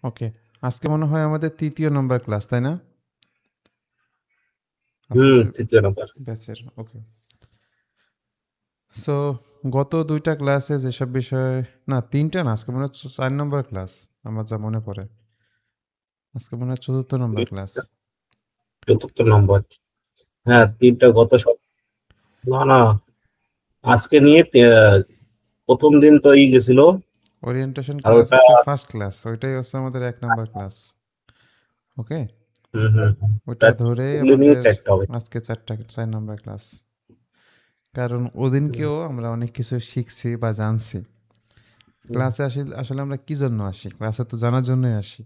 ওকে। আজকে মনে হয় আমাদের ৩য় নম্বর ক্লাস, তাই না? হুম, আপনাদের ৩য় নাম্বার। ব্যাচের। ওকে। সো গত ২ টা ক্লাসে যেসব বিষয় না ৩ টা না, আজকে মনে হচ্ছে ৪ নম্বর ক্লাস। আমার যা মনে পড়ে। আজকে মনে হয় ৪র্থ নম্বর ক্লাস। ৪র্থ নম্বর। হ্যাঁ, ৩টা না, না, আজকে নিয়ে ১ম দিন তো গেছিল। ওরিয়েন্টেশন আর ক্লাস ওটা হচ্ছে ফার্স্ট ক্লাস। ওইটাই হচ্ছে আমাদের ১ নম্বর ক্লাস। ওকে? হুম, হুম, হুম। ওইটা ওটা ধরেই ওগুলো নিয়ে আমাদের ৪টা হবে। আজকে ৪ নম্বর ক্লাস। কারণ হুম, ওদিনকেও আমরা অনেক কিছু শিখছি বা জানছি। হুম, ক্লাসে আসলে আমরা কি জন্য আসি? ক্লাসে তো জানার জন্যই আসি।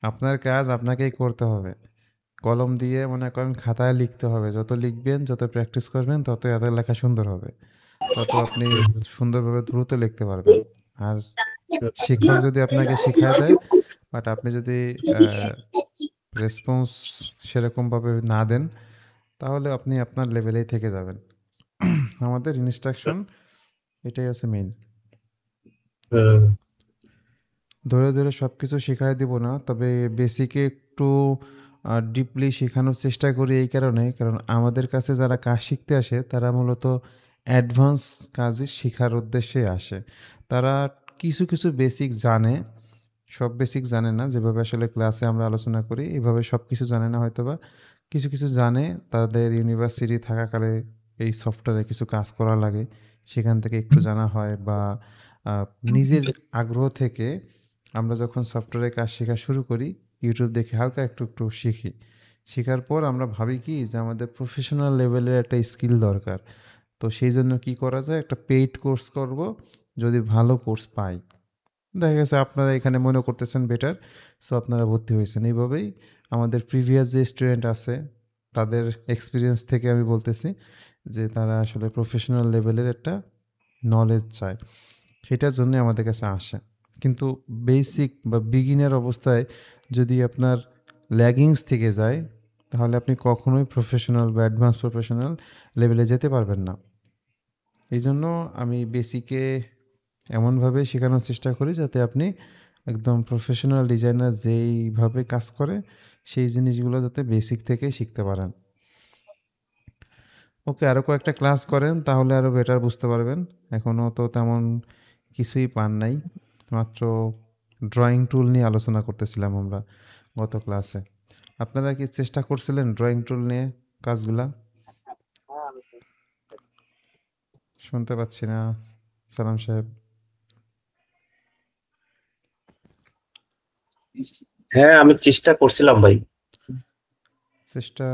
আপনার কাজ আপনাকেই করতে হবে। কলম দিয়ে মনে করেন খাতায় লিখতে হবে। যত লিখবেন, যত প্র্যাকটিস করবেন, তত এত লেখা সুন্দর হবে। তত আপনি সুন্দরভাবে দ্রুত লিখতে পারবেন। আর শিক্ষক যদি আপনাকে শিখায় দেয়, বাট আপনি যদি রেসপন্স সেরকমভাবে না দেন, তাহলে আপনি আপনার লেভেলেই থেকে যাবেন। আমাদের ইনস্ট্রাকশন এটাই হচ্ছে মেইন। হুম, ধরে ধরে সব কিছু শেখায় দিব না, তবে বেসিকে একটু ডিপলি শেখানোর চেষ্টা করি এই কারণে, কারণ আমাদের কাছে যারা কাজ শিখতে আসে তারা মূলত অ্যাডভান্স কাজই শেখার উদ্দেশ্যে আসে। তারা কিছু কিছু বেসিক জানে, সব বেসিক জানে না, যেভাবে আসলে ক্লাসে আমরা আলোচনা করি এভাবে সব কিছু জানে না হয়তোবা, কিছু কিছু জানে। তাদের ইউনিভার্সিটি থাকাকালে এই সফটওয়্যারে কিছু কাজ করা লাগে, সেখান থেকে একটু জানা হয়, বা নিজের আগ্রহ থেকে আমরা যখন সফটওয়্যারে কাজ শেখা শুরু করি, ইউটিউব দেখে হালকা একটু একটু শিখি। শেখার পর আমরা ভাবি কি যে আমাদের প্রফেশনাল লেভেলের একটা স্কিল দরকার। তো সেই জন্য কি করা যায়, একটা পেইড কোর্স করব, যদি ভালো কোর্স পাই। দেখা গেছে আপনারা এখানে মনে করতেছেন বেটার, সো আপনারা ভর্তি হয়েছেন এইভাবেই। আমাদের প্রিভিয়াস যে স্টুডেন্ট আছে তাদের এক্সপিরিয়েন্স থেকে আমি বলতেছি যে তারা আসলে প্রফেশনাল লেভেলের একটা নলেজ চায়, সেটার জন্য আমাদের কাছে আসে। কিন্তু বেসিক বা বিগিনার অবস্থায় যদি আপনার ল্যাগিংস থেকে যায়, তাহলে আপনি কখনোই প্রফেশনাল বা অ্যাডভান্স প্রফেশনাল লেভেলে যেতে পারবেন না। এই জন্য আমি বেসিকে এমনভাবে শেখানোর চেষ্টা করি যাতে আপনি একদম প্রফেশনাল ডিজাইনার যেইভাবে কাজ করে সেই জিনিসগুলো যাতে বেসিক থেকেই শিখতে পারেন। ওকে, আরও কয়েকটা ক্লাস করেন তাহলে আরও বেটার বুঝতে পারবেন। এখনও তো তেমন কিছুই পান নাই, মাত্র ড্রয়িং টুল নিয়ে আলোচনা করতেছিলাম আমরা গত ক্লাসে। আপনারা কি চেষ্টা করছিলেন ড্রয়িং টুল নিয়ে কাজগুলা? শুনতে পাচ্ছি না সালাম সাহেব। হ্যাঁ, আমি চেষ্টা করছিলাম ভাই। চেষ্টা।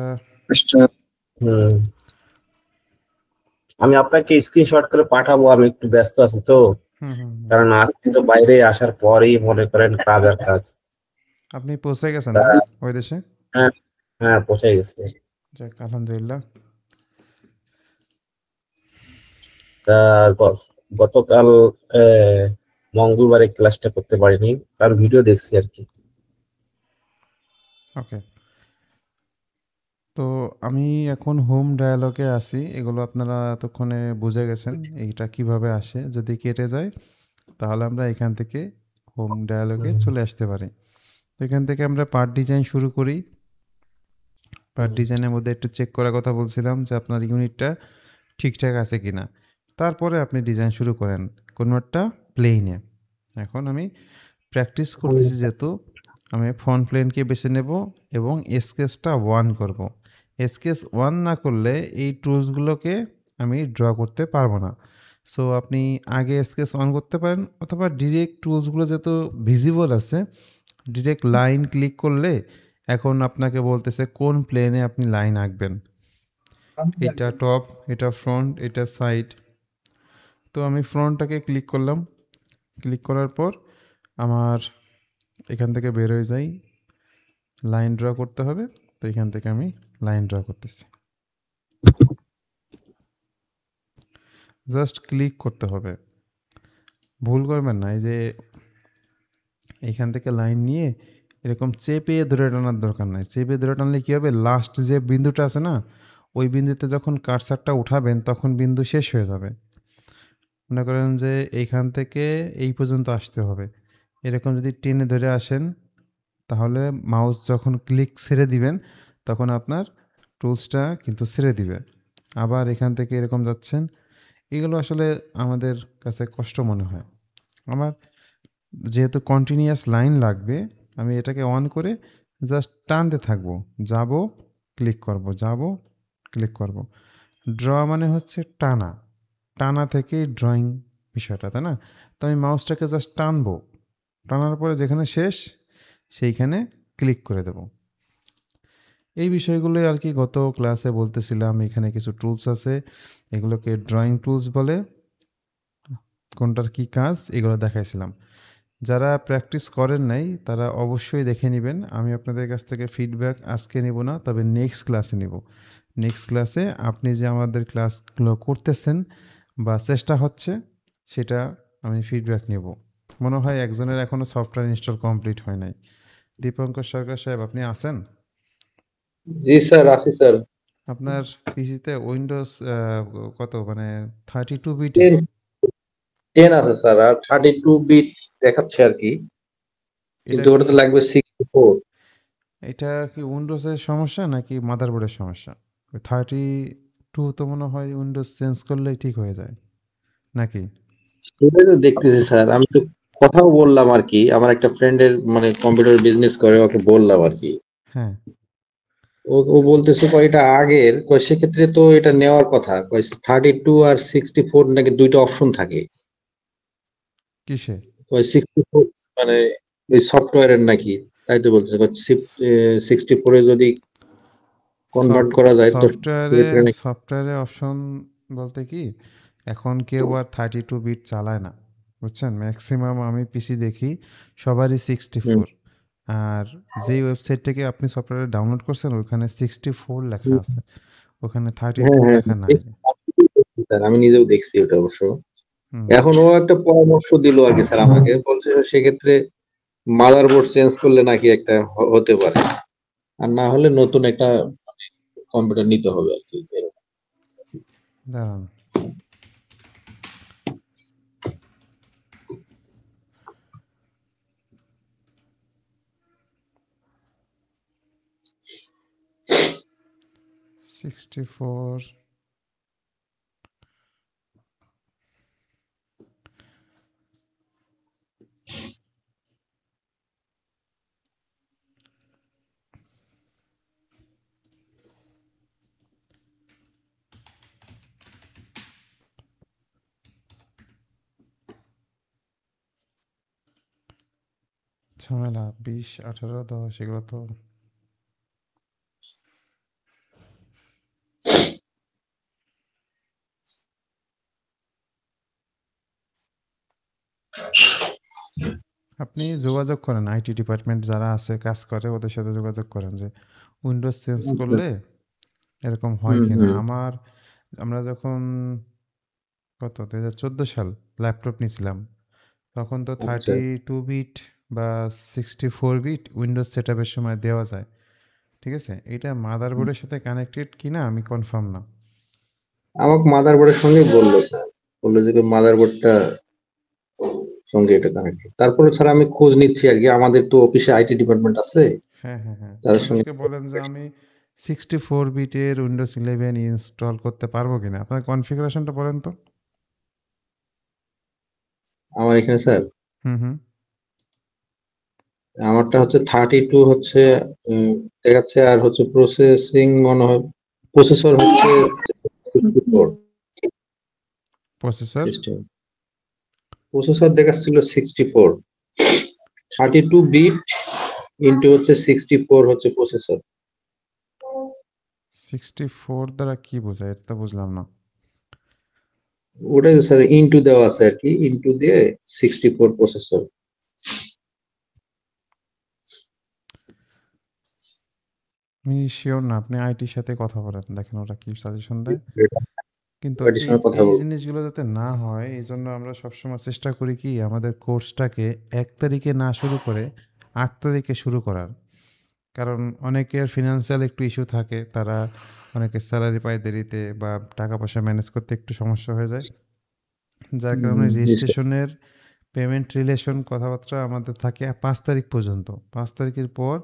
হুম, আমি আপনাকে স্ক্রিনশট করে পাঠাবো, আমি একটু ব্যস্ত আছি তো। হুম হুম হুম। কারণ আজকে তো বাইরে আসার পরেই মনে করেন কাজ আর কাজ। আপনি পৌঁছে গেছেন তা না ওই দেশে? হ্যাঁ, হ্যাঁ, পৌঁছে গেছে। যাক আলহামদুলিল্লাহ। তা গতকাল মঙ্গলবারে ক্লাসটা করতে পারিনি, কারণ ভিডিও দেখছি আর কি। ওকে। তো আমি এখন হোম ডায়ালগে আছি, এগুলো আপনারা এতক্ষণে বুঝে গেছেন এইটা কিভাবে আসে। যদি কেটে যায় তাহলে আমরা এখান থেকে হোম ডায়ালগে হুম, চলে আসতে পারি। তো এখান থেকে আমরা পার্ট ডিজাইন শুরু করি। পার্ট হুম, ডিজাইনের মধ্যে একটু চেক করার কথা বলছিলাম যে আপনার ইউনিটটা ঠিকঠাক আছে কিনা। তারপরে আপনি ডিজাইন শুরু করেন কোনোটা প্লেনে। এখন আমি প্র্যাকটিস করতেছি যেহেতু, আমি ফ্রন্ট প্লেনকে বেছে নেব এবং স্কেচটা 1 করব। স্কেচ 1 না করলে এই টুলসগুলোকে আমি ড্র করতে পারবো না। সো আপনি আগে স্কেচ 1 করতে পারেন, অথবা ডিরেক্ট টুলসগুলো যেহেতু ভিজিবল আছে, ডিরেক্ট লাইন ক্লিক করলে এখন আপনাকে বলতেছে কোন প্লেনে আপনি লাইন আঁকবেন। এটা টপ, এটা ফ্রন্ট, এটা সাইড। তো আমি ফ্রন্টটাকে ক্লিক করলাম। ক্লিক করার পর আমার এখান থেকে বের হয়ে যাই, লাইন ড্র করতে হবে। তো এখান থেকে আমি লাইন ড্র করতেছি, জাস্ট ক্লিক করতে হবে, ভুল করবেন না। এই যে এখান থেকে লাইন নিয়ে এরকম চেপে ধরে টানার দরকার নাই। চেপে ধরে টানলে কী হবে, লাস্ট যে বিন্দুটা আছে না, ওই বিন্দুতে যখন কার্সারটা উঠাবেন তখন বিন্দু শেষ হয়ে যাবে। মনে করেন যে এইখান থেকে এই পর্যন্ত আসতে হবে, এরকম যদি টেনে ধরে আসেন তাহলে মাউস যখন ক্লিক ছেড়ে দিবেন তখন আপনার টুলসটা কিন্তু ছেড়ে দিবে। আবার এখান থেকে এরকম যাচ্ছেন। এগুলো আসলে আমাদের কাছে কষ্ট মনে হয়। আমার যেহেতু কন্টিনিউয়াস লাইন লাগবে, আমি এটাকে অন করে জাস্ট টানতে থাকবো। যাবো, ক্লিক করবো, যাবো, ক্লিক করবো। ড্র মানে হচ্ছে টানা। টানা থেকেই ড্রয়িং বিষয়টা, তাই না? তো আমি মাউসটাকে জাস্ট টানবো। টানার পরে যেখানে শেষ, সেইখানে ক্লিক করে দেবো। এই বিষয়গুলোই আর কি গত ক্লাসে বলতেছিলাম। এখানে কিছু টুলস আছে, এগুলোকে ড্রয়িং টুলস বলে। কোনটার কি কাজ এগুলো দেখাইছিলাম। যারা প্র্যাকটিস করেন নাই তারা অবশ্যই দেখে নেবেন। আমি আপনাদের কাছ থেকে ফিডব্যাক আজকে নিব না, তবে নেক্সট ক্লাসে নিব। নেক্সট ক্লাসে আপনি যে আমাদের ক্লাসগুলো করতেছেন বা চেষ্টা হচ্ছে, সেটা আমি ফিডব্যাক নেব। মনে হয় একজনের এখনও সফটওয়্যার ইনস্টল কমপ্লিট হয় নাই। দীপঙ্কর সরকার সাহেব, আপনি আছেন? জি স্যার, আছি স্যার। আপনার পিসিতে উইন্ডোজ কত, মানে 32 বিটের? 10 10 আছে স্যার, আর 32 বিট দেখাচ্ছে আর কি, এটা কিন্তু কি ওটাতে লাগবে 64। এটা কি উইন্ডোজের সমস্যা নাকি মাদারবোর্ডের সমস্যা? 32 তো মনে হয় উইন্ডোজ চেঞ্জ করলেই ঠিক হয়ে যায় নাকি? সেটাই তো দেখতেছি স্যার, আমি তো কথাও বললাম আর কি, আমার একটা ফ্রেন্ডের মানে কম্পিউটার বিজনেস করে, ওকে বললাম আর কি। হ্যাঁ। ও বলতেছে কয় এটা আগের, কয় সেক্ষেত্রে তো এটা নেওয়ার কথা, কয় 32 আর 64 নাকি দুইটা অপশন থাকে। কিসে? কয় 64 মানে ওই সফটওয়্যারের নাকি, তাই তো বলতেছে। 64 এ যদি কনভার্ট করা যায় তো সফটওয়্যারে সেক্ষেত্রে নাকি। সফটওয়্যারে অপশন বলতে কি, এখন কেউ আর 32 বিট চালায় না, বুঝছেন? ম্যাক্সিমাম আমি পিসি দেখি সবারই সিক্সটি হুম, ফোর আর যেই ওয়েবসাইট থেকে আপনি সফটওয়্যার ডাউনলোড করছেন ওখানে 64 লেখা হুম, আছে, ওখানে থার্টি হ্যাঁ টু হ্যাঁ লেখা নাই। হ্যাঁ, স্যার আমি নিজেও দেখছি ওটা অবশ্য। হুম। এখন ও একটা পরামর্শ দিল আর কি স্যার আমাকে, বলছে সেক্ষেত্রে মাদারবোর্ড চেঞ্জ করলে নাকি একটা হতে পারে, আর না হলে নতুন একটা কম্পিউটার নিতে হবে আর কি। দাঁড়ান, 64। ঝামেলা 20, 18, 10 এগুলো তো। আপনি যোগাযোগ করেন, আইটি ডিপার্টমেন্ট যারা আছে কাজ করে ওদের সাথে যোগাযোগ করেন যে উইন্ডোজ চেঞ্জ আচ্ছা। করলে এরকম হয় হুম কিনা। হুম। আমরা যখন 2014 সাল ল্যাপটপ নিয়েছিলাম, তখন তো আচ্ছা। 32 বিট বা 64 বিট উইন্ডোজ সেট আপের সময় দেওয়া যায়। ঠিক আছে, এটা মাদারবোর্ডের সাথে কানেক্টেড কিনা আমি কনফার্ম না। আমাকে মাদারবোর্ডের সঙ্গে বললো স্যার, বললো যে মাদারবোর্ডটা সঙ্গে এটা কানেক্টেড। তারপরে স্যার আমি খোঁজ নিচ্ছি আর কি, আমাদের তো অফিসে আইটি ডিপার্টমেন্ট আছে, হ্যাঁ, হ্যাঁ, হ্যাঁ, তাদের সঙ্গে। ওদেরকে বলেন যে আমি 64 বিটের উইন্ডোজ 11 ইনস্টল করতে পারবো কিনা। আপনার কনফিগারেশনটা বলেন তো। আমার এখানে স্যার, হুম, হুম। আমারটা হচ্ছে 32 হচ্ছে দেখাচ্ছে, আর হচ্ছে প্রসেসিং মনে হয়, প্রসেসর হচ্ছে 64 প্রসেসর সিস্টেম। প্রসেসর দেখাচ্ছিল 64, 32 বিট ইন্টু হচ্ছে 64 হচ্ছে প্রসেসর। 64 দ্বারা কি বোঝায় এটা বুঝলাম না। ওটাই স্যার ইন্টু দেওয়া আছে আর কি, ইন্টু দিয়ে 64 প্রসেসর। আমি শিওর না, আপনি আইটির সাথে কথা বলেন, দেখেন ওরা কি সাজেশন দেয়। কিন্তু এটার এই সঙ্গে কথা এই বলবো। জিনিসগুলো যাতে না হয় এই জন্য আমরা সবসময় চেষ্টা করি কি আমাদের কোর্সটাকে 1 তারিখে না শুরু করে 8 তারিখে শুরু করার। কারণ অনেকের ফিনান্সিয়াল একটু ইস্যু থাকে, তারা অনেকে স্যালারি পায় দেরিতে বা টাকা পয়সা ম্যানেজ করতে একটু সমস্যা হয়ে যায়, যার কারণে জি স্যার। রেজিস্ট্রেশনের পেমেন্ট রিলেশন কথাবার্তা আমাদের থাকে 5 তারিখ পর্যন্ত। 5 তারিখের পর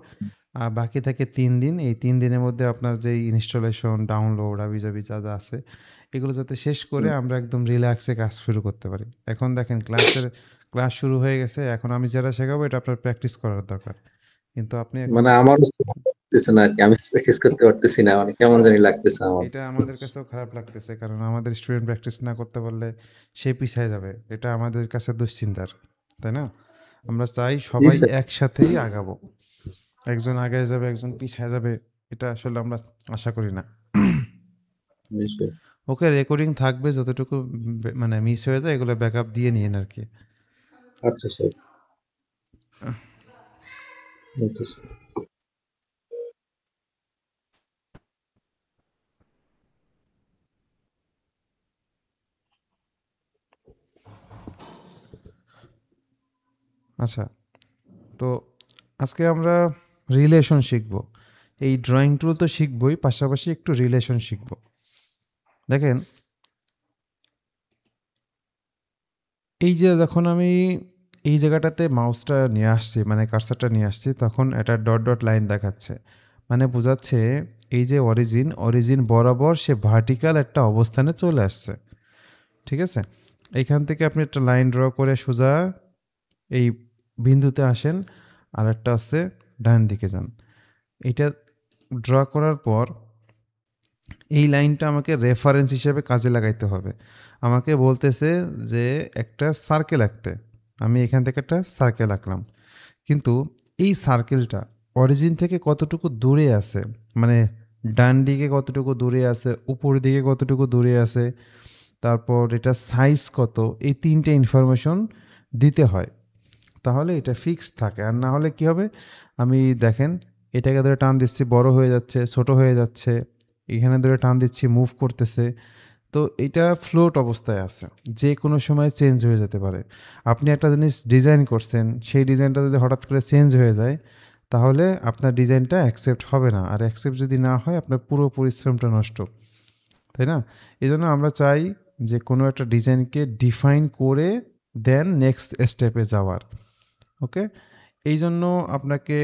বাকি থাকে 3 দিন। এই 3 দিনের মধ্যে আপনার যেই ইনস্টলেশন, ডাউনলোড, হাবিজাবি যা আছে এগুলো যাতে শেষ করে হুম। আমরা একদম রিল্যাক্সে কাজ শুরু করতে পারি। এখন দেখেন ক্লাস শুরু হয়ে গেছে। এখন আমি যেটা শেখাবো এটা আপনার প্র্যাকটিস করার দরকার। কিন্তু আপনি এখন মানে আমারও লাগতেছে না আরকি। আমি প্র্যাকটিস করতে পারতেছি না। মানে কেমন জানি লাগতেছে আমার। এটা আমাদের কাছেও খারাপ লাগতেছে। কারণ আমাদের স্টুডেন্ট প্র্যাকটিস না করতে পারলে সে পিছায় যাবে। এটা আমাদের কাছে দুশ্চিন্তার। তাই না? আমরা চাই জি সবাই স্যার। একসাথেই আগাবো। একজন আগায় যাবে, একজন পিছায় যাবে। এটা আসলে আমরা আশা করি না। নিশ্চয়ই। ওকে, রেকর্ডিং থাকবে যতটুকু মানে মিস হয়ে যায় এগুলো ব্যাকআপ দিয়ে নিয়েন আরকি। আচ্ছা স্যার। Okay sir. আচ্ছা, তো আজকে আমরা রিলেশন শিখব। এই ড্রয়িং টুল তো শিখবই, পাশাপাশি একটু রিলেশন শিখব। দেখেন, এই যে যখন আমি এই জায়গাটাতে মাউসটা নিয়ে আসছি, মানে কার্সারটা নিয়ে আসছি, তখন এটা ডট ডট লাইন দেখাচ্ছে। মানে বোঝাচ্ছে এই যে অরিজিন বরাবর সে ভার্টিক্যাল একটা অবস্থানে চলে আসছে। ঠিক আছে? এইখান থেকে আপনি একটা লাইন ড্র করে সোজা এই বিন্দুতে আসেন, আর একটা আছে ডান দিকে যান। এটা ড্র করার পর এই লাইনটা আমাকে রেফারেন্স হিসেবে কাজে লাগাইতে হবে। আমাকে বলতেছে যে একটা সার্কেল আঁকতে। আমি এখান থেকে একটা সার্কেল আঁকলাম। কিন্তু এই সার্কেলটা অরিজিন থেকে কতটুকু দূরে আছে, মানে ডান দিকে কতটুকু দূরে আছে, উপর দিকে কতটুকু দূরে আছে, তারপর এটা সাইজ কত, এই 3টে ইনফরমেশন দিতে হয়। তাহলে এটা ফিক্স থাকে। আর না হলে কী হবে, আমি দেখেন এটাকে ধরে টান দিচ্ছি, বড় হয়ে যাচ্ছে, ছোট হয়ে যাচ্ছে, এখানে ধরে টান দিচ্ছি, মুভ করতেছে। তো এটা ফ্লোট অবস্থায় আছে, যে কোনো সময় চেঞ্জ হয়ে যেতে পারে। আপনি একটা জিনিস ডিজাইন করছেন, সেই ডিজাইনটা যদি হঠাৎ করে চেঞ্জ হয়ে যায়, তাহলে আপনার ডিজাইনটা অ্যাকসেপ্ট হবে না। আর অ্যাকসেপ্ট যদি না হয়, আপনার পুরো পরিশ্রমটা নষ্ট, তাই না? এই জন্য আমরা চাই যে কোনো একটা ডিজাইনকে ডিফাইন করে দেন নেক্সট স্টেপে যাওয়ার। ওকে, এই জন্য আপনাকে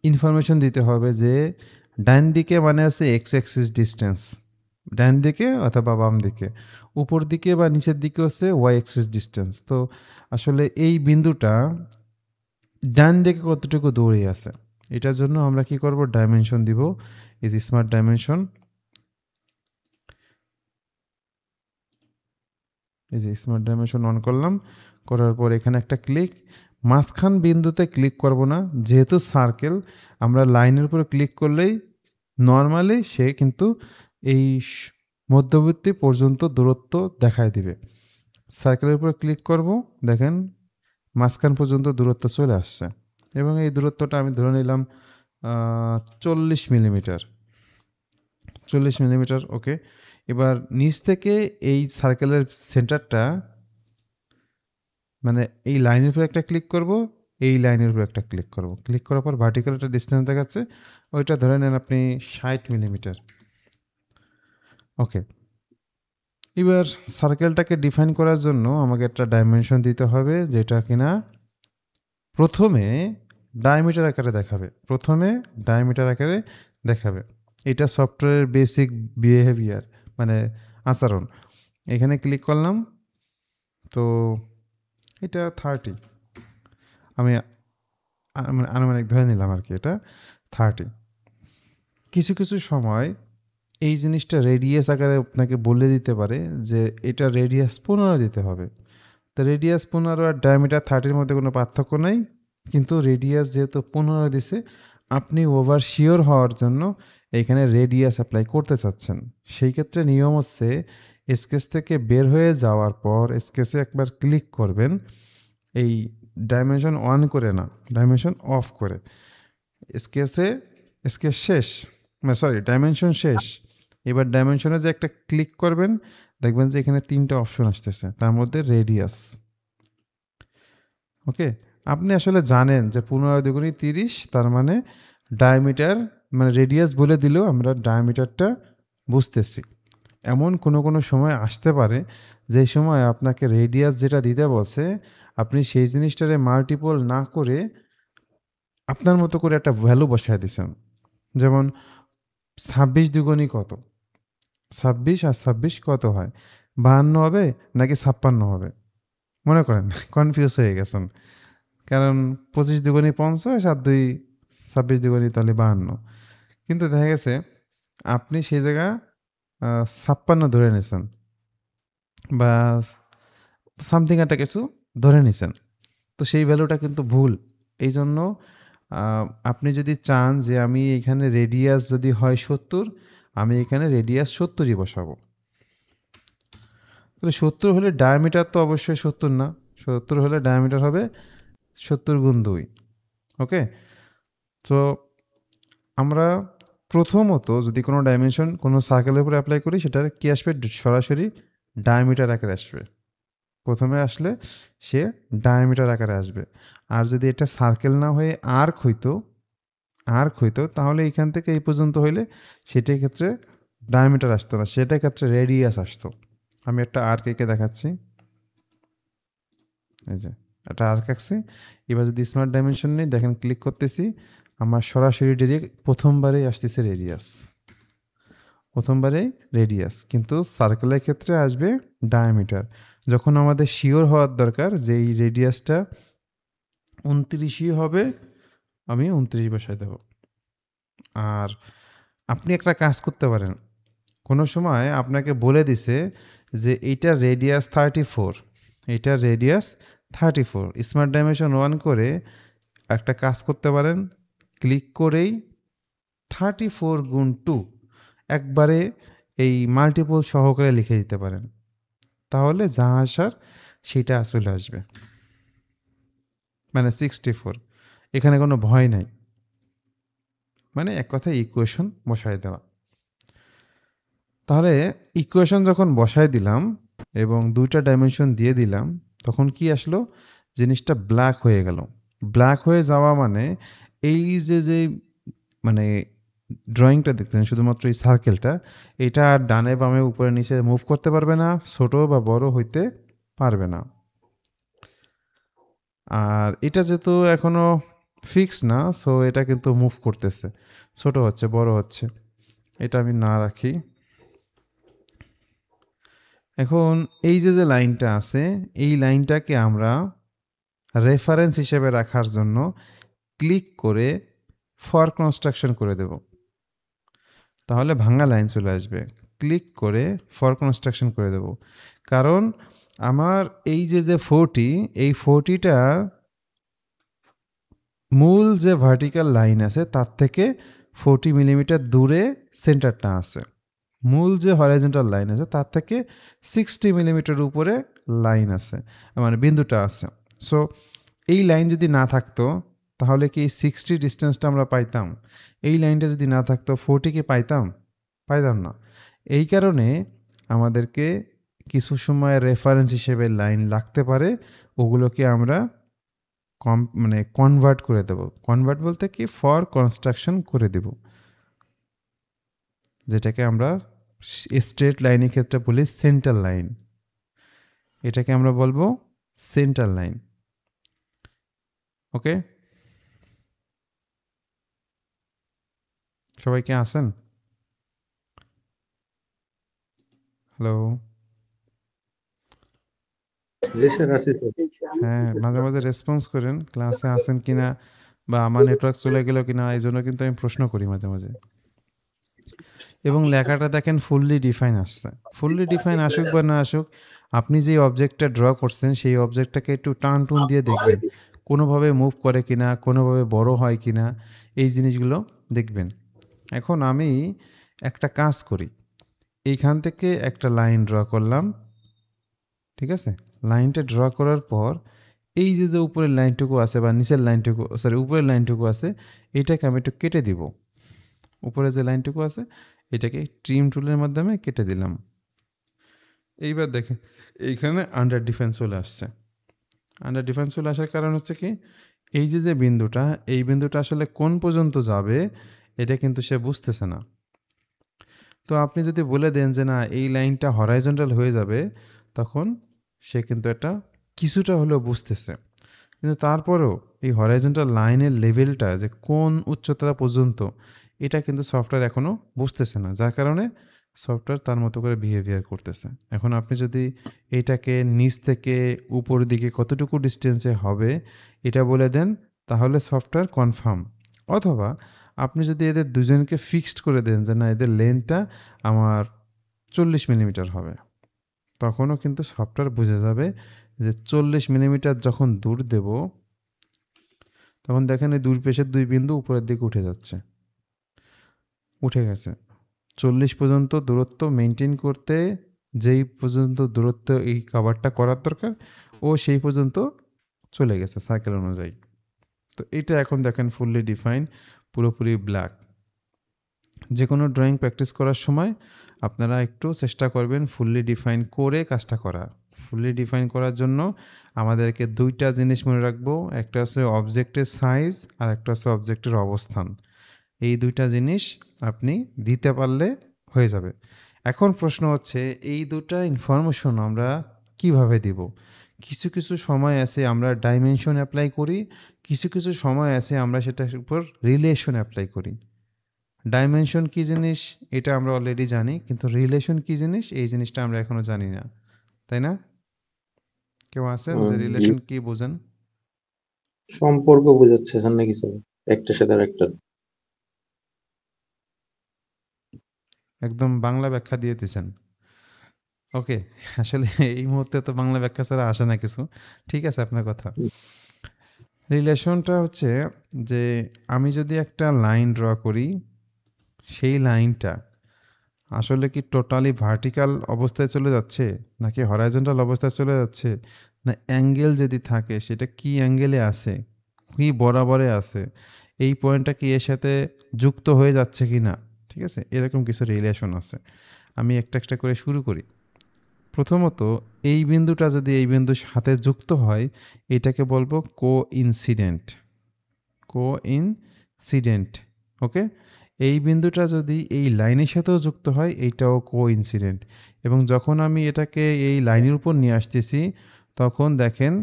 ইনফরমেশন দিতে হবে যে ডান দিকে মানে হচ্ছে এক্স অ্যাক্সিস ডিস্টেন্স, ডান দিকে অথবা বাম দিকে, উপর দিকে বা নিচের দিকে হচ্ছে ওয়াই অ্যাক্সিস ডিস্টেন্স। তো আসলে এই বিন্দুটা ডান দিকে কতটুকু দূরে আছে, এটার জন্য আমরা কি করব, ডাইমেনশন দিব। এই যে স্মার্ট ডাইমেনশন, এই যে স্মার্ট ডাইমেনশন অন করলাম, করার পর এখানে একটা ক্লিক। মাঝখান বিন্দুতে ক্লিক করব না, যেহেতু সার্কেল, আমরা লাইনের উপরে ক্লিক করলেই নর্মালি সে কিন্তু এই মধ্যবর্তী পর্যন্ত দূরত্ব দেখায় দিবে। সার্কেলের উপরে ক্লিক করব, দেখেন মাঝখান পর্যন্ত দূরত্ব চলে আসছে, এবং এই দূরত্বটা আমি ধরে নিলাম 40 মিলিমিটার। 40 মিলিমিটার, ওকে। এবার নিচ থেকে এই সার্কেলের সেন্টারটা, মানে এই লাইনের উপরে একটা ক্লিক করব, এই লাইনের উপরে একটা ক্লিক করব। ক্লিক করার পর ভার্টিক্যাল একটা ডিস্টেন্স দেখাচ্ছে, ওইটা ধরে নেন আপনি 60 মিলিমিটার। ওকে, এবার সার্কেলটাকে ডিফাইন করার জন্য আমাকে একটা ডাইমেনশন দিতে হবে, যেটা কিনা প্রথমে ডায়ামিটার আকারে দেখাবে। এটা সফটওয়্যারের বেসিক বিহেভিয়ার, মানে আচরণ। এখানে ক্লিক করলাম, তো এটা 30, আমি আনুমানিক ধরে নিলাম আর কি, এটা 30। কিছু কিছু সময় এই জিনিসটা রেডিয়াস আকারে আপনাকে বলে দিতে পারে যে এটা রেডিয়াস 15 দিতে হবে। তো রেডিয়াস 15 আর ডায়ামিটার 30-র মধ্যে কোনো পার্থক্য নাই, কিন্তু রেডিয়াস যেহেতু 15 দিছে, আপনি ওভার শিওর হওয়ার জন্য এইখানে রেডিয়াস অ্যাপ্লাই করতে চাচ্ছেন। সেই ক্ষেত্রে নিয়ম হচ্ছে, স্কেচ থেকে বের হয়ে যাওয়ার পর স্কেচে একবার ক্লিক করবেন, এই ডাইমেনশন অন করে না, ডাইমেনশন অফ করে। স্কেচ শেষ, ডাইমেনশন শেষ। এবার ডাইমেনশনে যে একটা ক্লিক করবেন, দেখবেন যে এখানে 3টা অপশন আসতেছে, তার মধ্যে রেডিয়াস। ওকে, আপনি আসলে জানেন যে 15 দুগুণী 30, তার মানে ডায়ামিটার, মানে রেডিয়াস বলে দিলেও আমরা ডায়ামিটারটা বুঝতেছি। এমন কোনো সময় আসতে পারে, যেই সময় আপনাকে রেডিয়াস যেটা দিতে বলছে, আপনি সেই জিনিসটারে মাল্টিপল না করে আপনার মতো করে একটা ভ্যালু বসায় দিছেন। যেমন ২৬ দুগুণী কত? ২৬ আর ২৬ কত হয়? ৫২ হবে নাকি ৫৬ হবে? মনে করেন কনফিউজ হয়ে গেছেন। কারণ ২৫ দুগুণী ৫০ আর ২৬ দুগুণী তাহলে ৫২। কিন্তু দেখা গেছে আপনি সেই জায়গা ৫৬ ধরে নিছেন বা সামথিং একটা কিছু ধরে নিছেন। তো সেই ভ্যালুটা কিন্তু ভুল। এইজন্য আ আপনি যদি চান যে আমি এখানে রেডিয়াস যদি হয় ৭০, আমি এখানে রেডিয়াস ৭০ই বসাবো। তাহলে ৭০ হলে ডায়ামিটার তো অবশ্যই ৭০ না। ৭০ হলে ডায়ামিটার হবে ৭০ গুণ ২। ওকে? তো আমরা প্রথমত যদি কোনো ডাইমেনশন কোনো সার্কেলের উপরে এপ্লাই করি, সেটার কি আসবে? সরাসরি ডায়ামিটার আকারে আসবে। প্রথমে আসলে সে ডায়ামিটার আকারে আসবে। আর যদি এটা সার্কেল না হয়ে আর্ক হইতো তাহলে এইখান থেকে এই পর্যন্ত হইলে সেটার ক্ষেত্রে ডায়ামিটার আসতো না, সেটার ক্ষেত্রে রেডিয়াস আসতো। আমি একটা আর্ক এঁকে দেখাচ্ছি। এই যে একটা আর্ক আঁকছি। এবার যদি স্মার্ট ডাইমেনশন নেই, দেখেন ক্লিক করতেছি, আমার সরাসরি ডিরেক্ট প্রথমবারেই আসতেছে রেডিয়াস। প্রথমবারেই রেডিয়াস, কিন্তু সার্কেলের ক্ষেত্রে আসবে ডায়ামিটার। যখন আমাদের শিওর হওয়ার দরকার যে এই রেডিয়াসটা ২৯ই হবে, আমি ২৯ বসায় দেব। আর আপনি একটা কাজ করতে পারেন। কোনো সময় আপনাকে বলে দিছে যে এইটার রেডিয়াস 34, এইটার রেডিয়াস 34। স্মার্ট ডাইমেনশন 1 করে একটা কাজ করতে পারেন, ক্লিক করেই 34 গুণ 2 একবারে এই মাল্টিপল সহকারে লিখে দিতে পারেন। তাহলে যা আসার সেটা চলে আসবে, মানে 64। এখানে কোনো ভয় নাই, মানে এক কথায় ইকুয়েশন বসায় দেওয়া। তাহলে ইকুয়েশন যখন বসায় দিলাম এবং 2টা ডাইমেনশন দিয়ে দিলাম, তখন কি আসলো? জিনিসটা ব্ল্যাক হয়ে গেল। ব্ল্যাক হয়ে যাওয়া মানে এই যে মানে ড্রয়িংটা দেখতেন শুধুমাত্র এই সার্কেলটা, এটা আর ডানে বামে উপরে নিচে মুভ করতে পারবে না, ছোট বা বড় হইতে পারবে না। আর এটা যেহেতু এখনো ফিক্স না, সো এটা কিন্তু মুভ করতেছে, ছোট হচ্ছে বড় হচ্ছে। এটা আমি না রাখি। এখন এই যে লাইনটা আছে, এই লাইনটাকে আমরা রেফারেন্স হিসেবে রাখার জন্য ক্লিক করে ফর কনস্ট্রাকশন করে দেব। তাহলে ভাঙা লাইন চলে আসবে। ক্লিক করে ফর কনস্ট্রাকশন করে দেব। কারণ আমার এই যে 40, এই 40টা মূল যে ভার্টিক্যাল লাইন আছে তার থেকে 40 মিলিমিটার দূরে সেন্টারটা আছে। মূল যে হরাইজন্টাল লাইন আছে তার থেকে 60 মিলিমিটার উপরে লাইন আছে, মানে বিন্দুটা আছে। সো এই লাইন যদি না থাকতো তাহলে কি 60 ডিস্টেন্সটা আমরা পাইতাম? এই লাইনটা যদি না থাকতো 40 কি পাইতাম? পাইতাম না। এই কারণে আমাদেরকে কিছু সময় রেফারেন্স হিসেবে লাইন লাগতে পারে, ওগুলোকে আমরা মানে কনভার্ট করে দেব। কনভার্ট বলতে কি, ফর কনস্ট্রাকশন করে দেব, যেটাকে আমরা স্ট্রেট লাইনের ক্ষেত্রে বলি সেন্টার লাইন। এটাকে আমরা বলবো সেন্টার লাইন। ওকে, সবাই কি আছেন? হ্যালো? জি স্যার, আছি তো। হ্যাঁ, মাঝে মাঝে রেসপন্স করেন, ক্লাসে আছেন কিনা বা আমার নেটওয়ার্ক চলে গেল কিনা, এই জন্য কিন্তু আমি প্রশ্ন করি মাঝে মাঝে। এবং লেখাটা দেখেন ফুললি ডিফাইন আসছে। ফুললি ডিফাইন আসুক বা না আসুক, আপনি যে অবজেক্টটা ড্র করছেন সেই অবজেক্টটাকে একটু টান টুন দিয়ে দেখবেন, কোনোভাবে মুভ করে কিনা, কোনোভাবে বড় হয় কিনা, এই জিনিসগুলো দেখবেন। এখন আমি একটা কাজ করি, এইখান থেকে একটা লাইন ড্র করলাম, ঠিক আছে? লাইনটা ড্র করার পর এই যে উপরের লাইনটুকু আছে বা নিচের লাইনটুকু, সরি উপরের লাইনটুকু আছে, এটাকে আমি একটু কেটে দিব। উপরে যে লাইনটুকু আছে এটাকে ট্রিম টুলের মাধ্যমে কেটে দিলাম। এইবার দেখেন এইখানে আন্ডার ডিফেন্স চলে আসছে। আন্ডার ডিফেন্স চলে আসার কারণ হচ্ছে কি, এই যে বিন্দুটা, এই বিন্দুটা আসলে কোন পর্যন্ত যাবে এটা কিন্তু সে বুঝতেছে না। তো আপনি যদি বলে দেন যে না এই লাইনটা হরাইজন্টাল হয়ে যাবে, তখন সে কিন্তু এটা কিছুটা হলেও বুঝতেছে। কিন্তু তারপরেও এই হরাইজন্টাল লাইনের লেভেলটা যে কোন উচ্চতা পর্যন্ত, এটা কিন্তু সফটওয়্যার এখনও বুঝতেছে না, যার কারণে সফটওয়্যার তার মতো করে বিহেভিয়ার করতেছে। এখন আপনি যদি এটাকে নিচ থেকে উপরের দিকে কতটুকু ডিস্টেন্সে হবে এটা বলে দেন, তাহলে সফটওয়্যার কনফার্ম। অথবা আপনি যদি এদের দুজনকে ফিক্সড করে দেন যে না এদের লেন্থটা আমার 40 মিলিমিটার হবে, তখনও কিন্তু সফটওয়্যার বুঝে যাবে যে 40 মিলিমিটার যখন দূর দেব, তখন দেখেন এই দুই পেশের দুই বিন্দু উপরের দিকে উঠে যাচ্ছে, উঠে গেছে। 40 পর্যন্ত দূরত্ব মেনটেন করতে যেই পর্যন্ত দূরত্ব এই কভারটা করার দরকার, ও সেই পর্যন্ত চলে গেছে সার্কেল অনুযায়ী। তো এটা এখন দেখেন ফুললি ডিফাইন, পুরোপুরি ব্ল্যাক। যে কোনো ড্রয়িং প্র্যাকটিস করার সময় আপনারা একটু চেষ্টা করবেন ফুললি ডিফাইন করে কাজটা করার। ফুললি ডিফাইন করার জন্য আমাদেরকে দুইটা জিনিস মনে রাখবো, একটা হচ্ছে অবজেক্টের সাইজ আর একটা হচ্ছে অবজেক্টের অবস্থান। এই দুইটা জিনিস আপনি দিতে পারলে হয়ে যাবে। এখন প্রশ্ন হচ্ছে এই দুটা ইনফরমেশন আমরা কিভাবে দিব? কিছু কিছু সময় আছে আমরা ডাইমেনশন অ্যাপ্লাই করি, কিছু কিছু সময় আছে আমরা সেটার উপর রিলেশন অ্যাপ্লাই করি। ডাইমেনশন কী জিনিস এটা আমরা অলরেডি জানি, কিন্তু রিলেশন কী জিনিস এই জিনিসটা আমরা এখনও জানি না, তাই না? কেউ আছেন যে জি, রিলেশন কী বোঝেন? সম্পর্ক বোঝাচ্ছে এখানে কিছু একটার সাথে আর একটা। একদম বাংলা ব্যাখ্যা দিয়ে দিয়েছেন। ওকে, আসলে এই মুহূর্তে তো বাংলা ব্যাখ্যা ছাড়া আসে না কিছু। ঠিক আছে আপনার কথা। রিলেশনটা হচ্ছে যে আমি যদি একটা লাইন ড্র করি, সেই লাইনটা আসলে কি টোটালি ভার্টিক্যাল অবস্থায় চলে যাচ্ছে নাকি হরাইজন্টাল অবস্থায় চলে যাচ্ছে, না অ্যাঙ্গেল যদি থাকে সেটা কি অ্যাঙ্গেলে আছে, কি বরাবরে আছে, এই পয়েন্টটা কি এর সাথে যুক্ত হয়ে যাচ্ছে কি না, ঠিক আছে? এরকম কিছু রিলেশন আছে। আমি একটা একটা করে শুরু করি। প্রথমত এই বিন্দুটা যদি এই বিন্দুর সাথে যুক্ত হয়, এটাকে বলবো কোইনসিডেন্ট। কোইনসিডেন্ট, ওকে? এই বিন্দুটা যদি এই লাইনের সাথেও যুক্ত হয়, এইটাও কোইনসিডেন্ট। এবং যখন আমি এটাকে এই লাইনের উপর নিয়ে আসতেছি, তখন দেখেন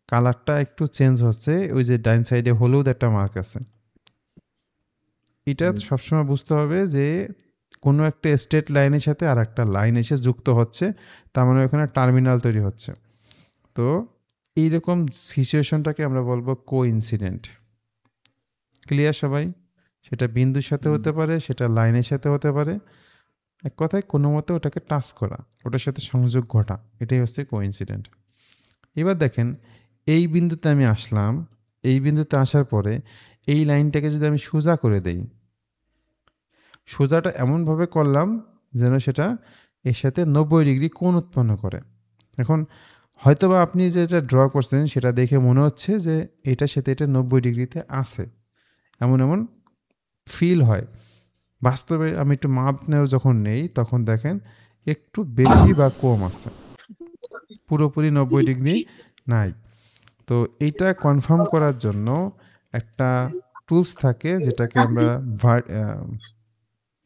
কালারটা একটু চেঞ্জ হচ্ছে, ওই যে ডাইন সাইডে হলুদ একটা মার্ক আছে। এটা সবসময় বুঝতে হবে যে কোনো একটা স্ট্রেট লাইনের সাথে আর একটা লাইন এসে যুক্ত হচ্ছে, তার মানে ওখানে টার্মিনাল তৈরি হচ্ছে। তো এইরকম সিচুয়েশনটাকে আমরা বলবো কোইনসিডেন্ট। ক্লিয়ার সবাই? সেটা বিন্দুর সাথে হতে পারে, সেটা লাইনের সাথে হতে পারে। এক কথায় কোনো মতে ওটাকে টাচ করা, ওটার সাথে সংযোগ ঘটা, এটাই হচ্ছে কোইনসিডেন্ট। এবার দেখেন এই বিন্দুতে আমি আসলাম, এই বিন্দুতে আসার পরে এই লাইনটাকে যদি আমি সোজা করে দেই, সোজাটা এমনভাবে করলাম যেন সেটা এর সাথে 90 ডিগ্রি কোণ উৎপন্ন করে। এখন হয়তোবা আপনি যেটা ড্র করছেন সেটা দেখে মনে হচ্ছে যে এটার সাথে এটা 90 ডিগ্রিতে আছে, এমন এমন ফিল হয়। বাস্তবে আমি একটু মাপ যখন নেই তখন দেখেন একটু বেশি বা কম আছে, পুরোপুরি 90 ডিগ্রি নাই। তো এইটা কনফার্ম করার জন্য একটা টুলস থাকে যেটাকে আমরা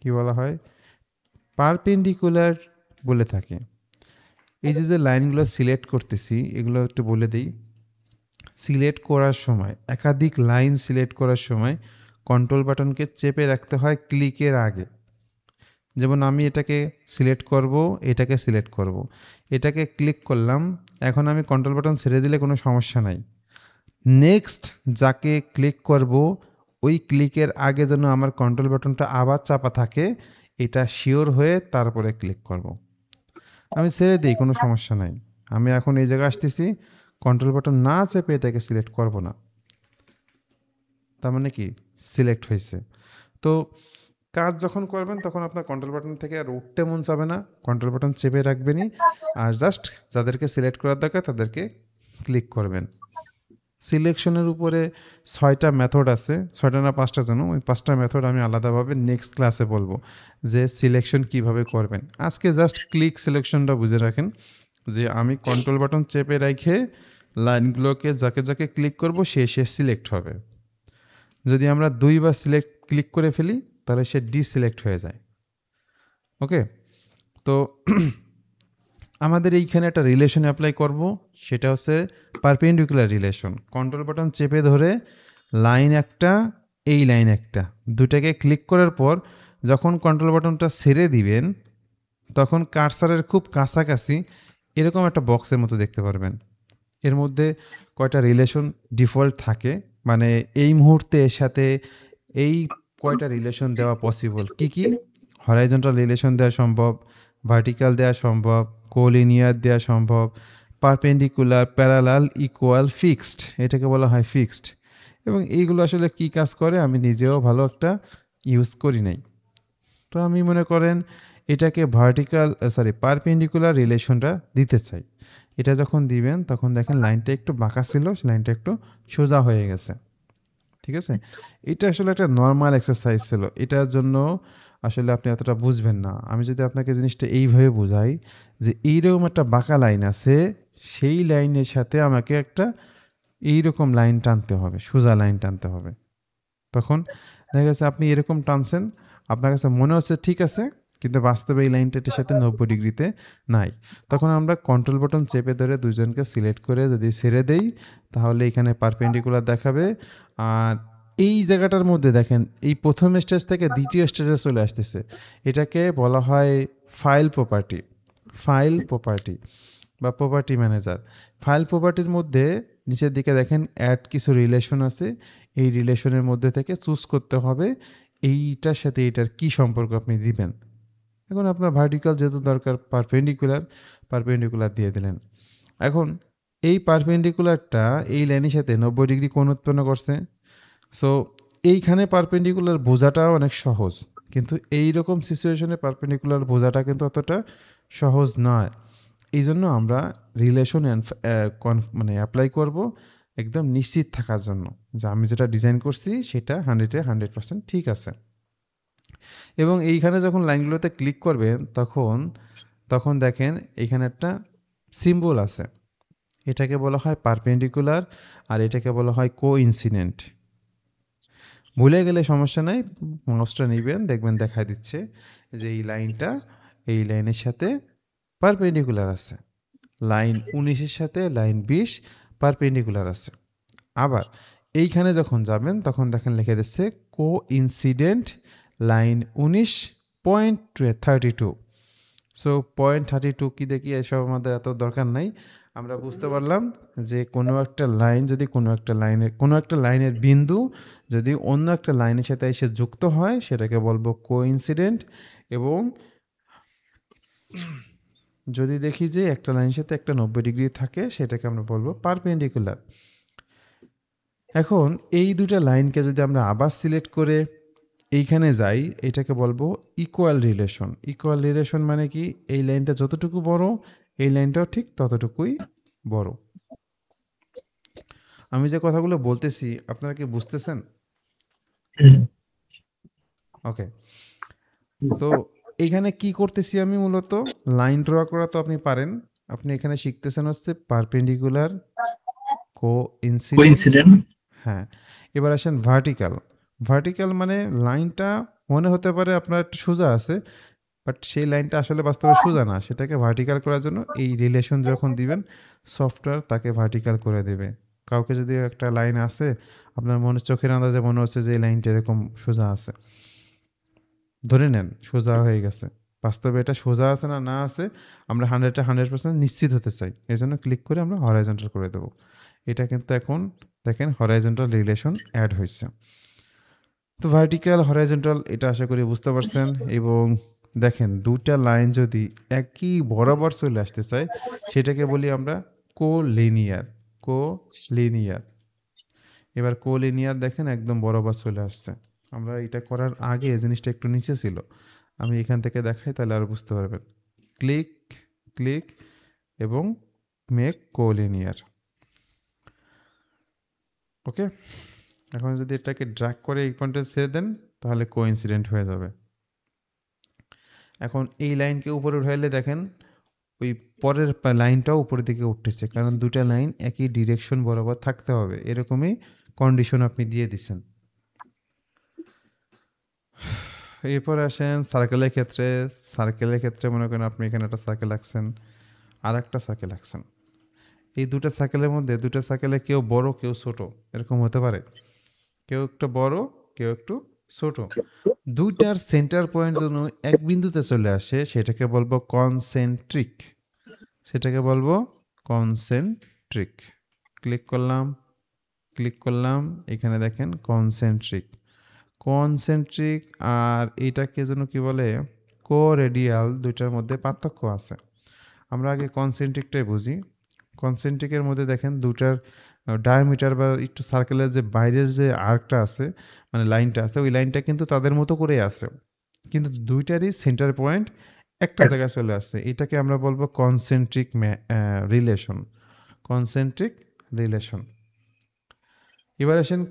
কি বলা হয়, পারপেন্ডিকুলার বলে থাকি। এই যে লাইনগুলো সিলেক্ট করতেছি এগুলো একটু বলে দিই। সিলেক্ট করার সময় একাধিক লাইন সিলেক্ট করার সময় কন্ট্রোল বাটনকে চেপে রাখতে হয় ক্লিকের আগে। যেমন আমি এটাকে সিলেক্ট করব, এটাকে সিলেক্ট করব, এটাকে ক্লিক করলাম, এখন আমি কন্ট্রোল বাটন ছেড়ে দিলে কোনো সমস্যা নাই। নেক্সট যাকে ক্লিক করব ওই ক্লিকের আগে যেন আমার কন্ট্রোল বাটনটা আবার চাপা থাকে, এটা শিওর হয়ে তারপরে ক্লিক করব। আমি ছেড়ে দিই, কোনো সমস্যা নাই। আমি এখন এই জায়গায় আসতেছি, কন্ট্রোল বাটন না চেপে এটাকে সিলেক্ট করব না, তার মানে কি সিলেক্ট হয়েছে। তো কাজ যখন করবেন তখন আপনার কন্ট্রোল বাটন থেকে আর উঠতে মন চাবে না, কন্ট্রোল বাটন চেপে রাখবেনই, আর জাস্ট যাদেরকে সিলেক্ট করার দরকার তাদেরকে ক্লিক করবেন। সিলেকশনের উপরে 6টা মেথড আছে, 6টা না 5টা যেন, ওই 5টা মেথড আমি আলাদাভাবে নেক্সট ক্লাসে বলবো যে সিলেকশন কিভাবে করবেন। আজকে জাস্ট ক্লিক সিলেকশনটা বুঝে রাখেন যে আমি কন্ট্রোল বাটন চেপে রেখে লাইনগুলোকে যাকে যাকে ক্লিক করব সে সিলেক্ট হবে। যদি আমরা 2বার ক্লিক করে ফেলি তাহলে সে ডিসিলেক্ট হয়ে যায়। ওকে? তো আমাদের এইখানে একটা রিলেশন অ্যাপ্লাই করব, সেটা হচ্ছে পারপেন্ডিকুলার রিলেশন। কন্ট্রোল বাটন চেপে ধরে লাইন একটা, এই লাইন একটা, দুটাকে ক্লিক করার পর যখন কন্ট্রোল বাটনটা ছেড়ে দিবেন তখন কার্সারের খুব কাছাকাছি এরকম একটা বক্সের মতো দেখতে পারবেন। এর মধ্যে কয়টা রিলেশন ডিফল্ট থাকে, মানে এই মুহূর্তে এর সাথে এই কয়টা রিলেশন দেওয়া পসিবল, কি হরাইজন্টাল রিলেশন দেওয়া সম্ভব, ভার্টিক্যাল দেওয়া সম্ভব, কোলিনিয়ার দেওয়া সম্ভব, পারপেন্ডিকুলার, প্যারালাল, ইকুয়াল, ফিক্সড, এটাকে বলা হয় ফিক্সড। এবং এইগুলো আসলে কি কাজ করে আমি নিজেও ভালো একটা ইউজ করি নাই। তো আমি মনে করেন এটাকে পারপেন্ডিকুলার রিলেশনটা দিতে চাই। এটা যখন দিবেন তখন দেখেন লাইনটা একটু বাঁকা ছিল, লাইনটা একটু সোজা হয়ে গেছে। ঠিক আছে? এটা আসলে একটা নর্মাল এক্সারসাইজ ছিল। এটার জন্য আসলে আপনি এতটা বুঝবেন না। আমি যদি আপনাকে জিনিসটা এইভাবে বুঝাই যে এইরকম একটা বাঁকা লাইন আছে, সেই লাইনের সাথে আমাকে একটা এইরকম লাইন টানতে হবে, সোজা লাইন টানতে হবে। তখন দেখা গেছে আপনি এরকম টানছেন, আপনার কাছে মনে হচ্ছে ঠিক আছে, কিন্তু বাস্তবে এই লাইনটা এটার সাথে 90 ডিগ্রিতে নাই। তখন আমরা কন্ট্রোল বাটন চেপে ধরে দুজনকে সিলেক্ট করে যদি ছেড়ে দেই তাহলে এখানে পারপেন্ডিকুলার দেখাবে। আর এই জায়গাটার মধ্যে দেখেন এই প্রথম স্টেজ থেকে দ্বিতীয় স্টেজে চলে আসতেছে, এটাকে বলা হয় ফাইল প্রপার্টি। ফাইল প্রপার্টি বা প্রপার্টি ম্যানেজার। ফাইল প্রপার্টির মধ্যে নিচের দিকে দেখেন অ্যাড কিছু রিলেশন আছে, এই রিলেশনের মধ্যে থেকে চুজ করতে হবে এইটার সাথে এইটার কি সম্পর্ক আপনি দিবেন। এখন আপনার ভার্টিক্যাল যেহেতু দরকার, পারপেন্ডিকুলার দিয়ে দিলেন। এখন এই পারপেন্ডিকুলারটা এই লাইনের সাথে 90 ডিগ্রি কোণ উৎপন্ন করছে। সো এইখানে পারপেন্ডিকুলার বোঝাটা অনেক সহজ, কিন্তু এই রকম সিচুয়েশনে পারপেন্ডিকুলার বোঝাটা কিন্তু অতটা সহজ নয়। এই জন্য আমরা রিলেশন মানে অ্যাপ্লাই করব একদম নিশ্চিত থাকার জন্য যে আমি যেটা ডিজাইন করছি সেটা 100% ঠিক আছে। এবং এইখানে যখন লাইনগুলোতে ক্লিক করবেন তখন দেখেন এখানে একটা সিম্বল আছে, এটাকে বলা হয় পারপেন্ডিকুলার আর এটাকে বলা হয় কোইনসিডেন্ট। ভুলে গেলে সমস্যা নাই, মাউসটা নেবেন, দেখবেন দেখাই দিচ্ছে যে এই লাইনটা এই লাইনের সাথে পারপেন্ডিকুলার আছে, লাইন 19-এর সাথে লাইন 20 পারপেন্ডিকুলার আছে। আবার এইখানে যখন যাবেন তখন দেখেন লিখে দিচ্ছে কোইনসিডেন্ট লাইন 19.32। সো 0.32 কি দেখি এসব আমাদের এত দরকার নাই। আমরা বুঝতে পারলাম যে কোনো একটা লাইন যদি কোনো একটা লাইনের বিন্দু যদি অন্য একটা লাইনের সাথে এসে যুক্ত হয় সেটাকে বলবো কোইনসিডেন্ট। এবং যদি দেখি যে একটা লাইনের সাথে একটা 90 ডিগ্রি থাকে সেটাকে আমরা বলবো পারপেন্ডিকুলার। এখন এই দুটো লাইনকে যদি আমরা আবার সিলেক্ট করে এইখানে যাই, এটাকে বলবো ইকুয়াল রিলেশন। ইকুয়াল রিলেশন মানে কি, এই লাইনটা যতটুকু বড় এই লাইনটাও ঠিক ততটুকুই বড়। আমি যে কথাগুলো বলতেছি আপনারা কি বুঝতেছেন? ওকে। তো এইখানে কি করতেছি আমি, মূলত লাইন ড্র করা তো আপনি পারেন, আপনি এখানে শিখতেছেন হচ্ছে পারপেন্ডিকুলার, কোইনসিডেন্ট। হ্যাঁ, এবার আসেন ভার্টিক্যাল মানে লাইনটা মনে হতে পারে আপনার একটু সোজা আছে, বাট সেই লাইনটা আসলে বাস্তবে সোজা না, সেটাকে ভার্টিক্যাল করার জন্য এই রিলেশন যখন দিবেন সফটওয়্যার তাকে ভার্টিক্যাল করে দেবে। কাউকে যদি একটা লাইন আছে আপনার চোখের আন্দাজে মনে হচ্ছে যে এই লাইনটা এরকম সোজা আছে, ধরে নেন সোজা হয়ে গেছে, বাস্তবে এটা সোজা আছে না আছে আমরা 100% নিশ্চিত হতে চাই, এই জন্য ক্লিক করে আমরা হরাইজন্টাল করে দেবো। এটা কিন্তু এখন দেখেন হরাইজন্টাল রিলেশন অ্যাড হয়েছে। তো ভার্টিক্যাল হরাইজন্টাল এটা আশা করি বুঝতে পারছেন। এবং দেখেন দুটা লাইন যদি একই বরাবর চলে আসতে চায় সেটাকে বলি আমরা কোলিনিয়ার। এবার কোলিনিয়ার দেখেন একদম বরাবর চলে আসছে। আমরা এটা করার আগে জিনিসটা একটু নিচে ছিল, আমি এখান থেকে দেখাই তাহলে আর বুঝতে পারবেন। ক্লিক এবং মেক কোলিনিয়ার। ওকে, এখন যদি এটাকে ড্র্যাগ করে এই পয়েন্টে ছেড়ে দেন তাহলে কোইনসিডেন্ট হয়ে যাবে। এখন এই লাইনকে উপরে উঠাইলে দেখেন ওই পরের লাইনটাও উপরের দিকে উঠতেছে, কারণ দুটা লাইন একই ডিরেকশন বরাবর থাকতে হবে, এরকমই কন্ডিশন আপনি দিয়ে দিচ্ছেন। এরপর আসেন সার্কেলের ক্ষেত্রে। সার্কেলের ক্ষেত্রে মনে করেন আপনি এখানে একটা সার্কেল আঁকছেন, আর একটা সার্কেল আঁকছেন। এই দুটো সার্কেলের মধ্যে দুটো সার্কেলে কেউ বড় কেউ ছোট এরকম হতে পারে। কেউ একটু বড়, কেউ একটু ছোট। দুইটার সেন্টার পয়েন্ট যেন এক বিন্দুতে চলে আসে সেটাকে বলবো কনসেন্ট্রিক। সেটাকে বলবো কনসেন্ট্রিক। ক্লিক করলাম, ক্লিক করলাম, এখানে দেখেন কনসেন্ট্রিক। কনসেন্ট্রিক আর এইটাকে যেন কি বলে কোরেডিয়াল, দুইটার মধ্যে পার্থক্য আছে। আমরা আগে কনসেন্ট্রিকটাই বুঝি। কনসেন্ট্রিকের মধ্যে দেখেন দুটার ডায়ামিটার বা একটু সার্কেলের যে বাইরের যে আর্কটা আছে, মানে লাইনটা আছে, ওই লাইনটা কিন্তু তাদের মতো করেই আছে, কিন্তু দুইটারই সেন্টার পয়েন্ট একটা জায়গায় চলে আসছে। এটাকে আমরা বলবো কনসেন্ট্রিক রিলেশন। Concentric relation. এবার আসেন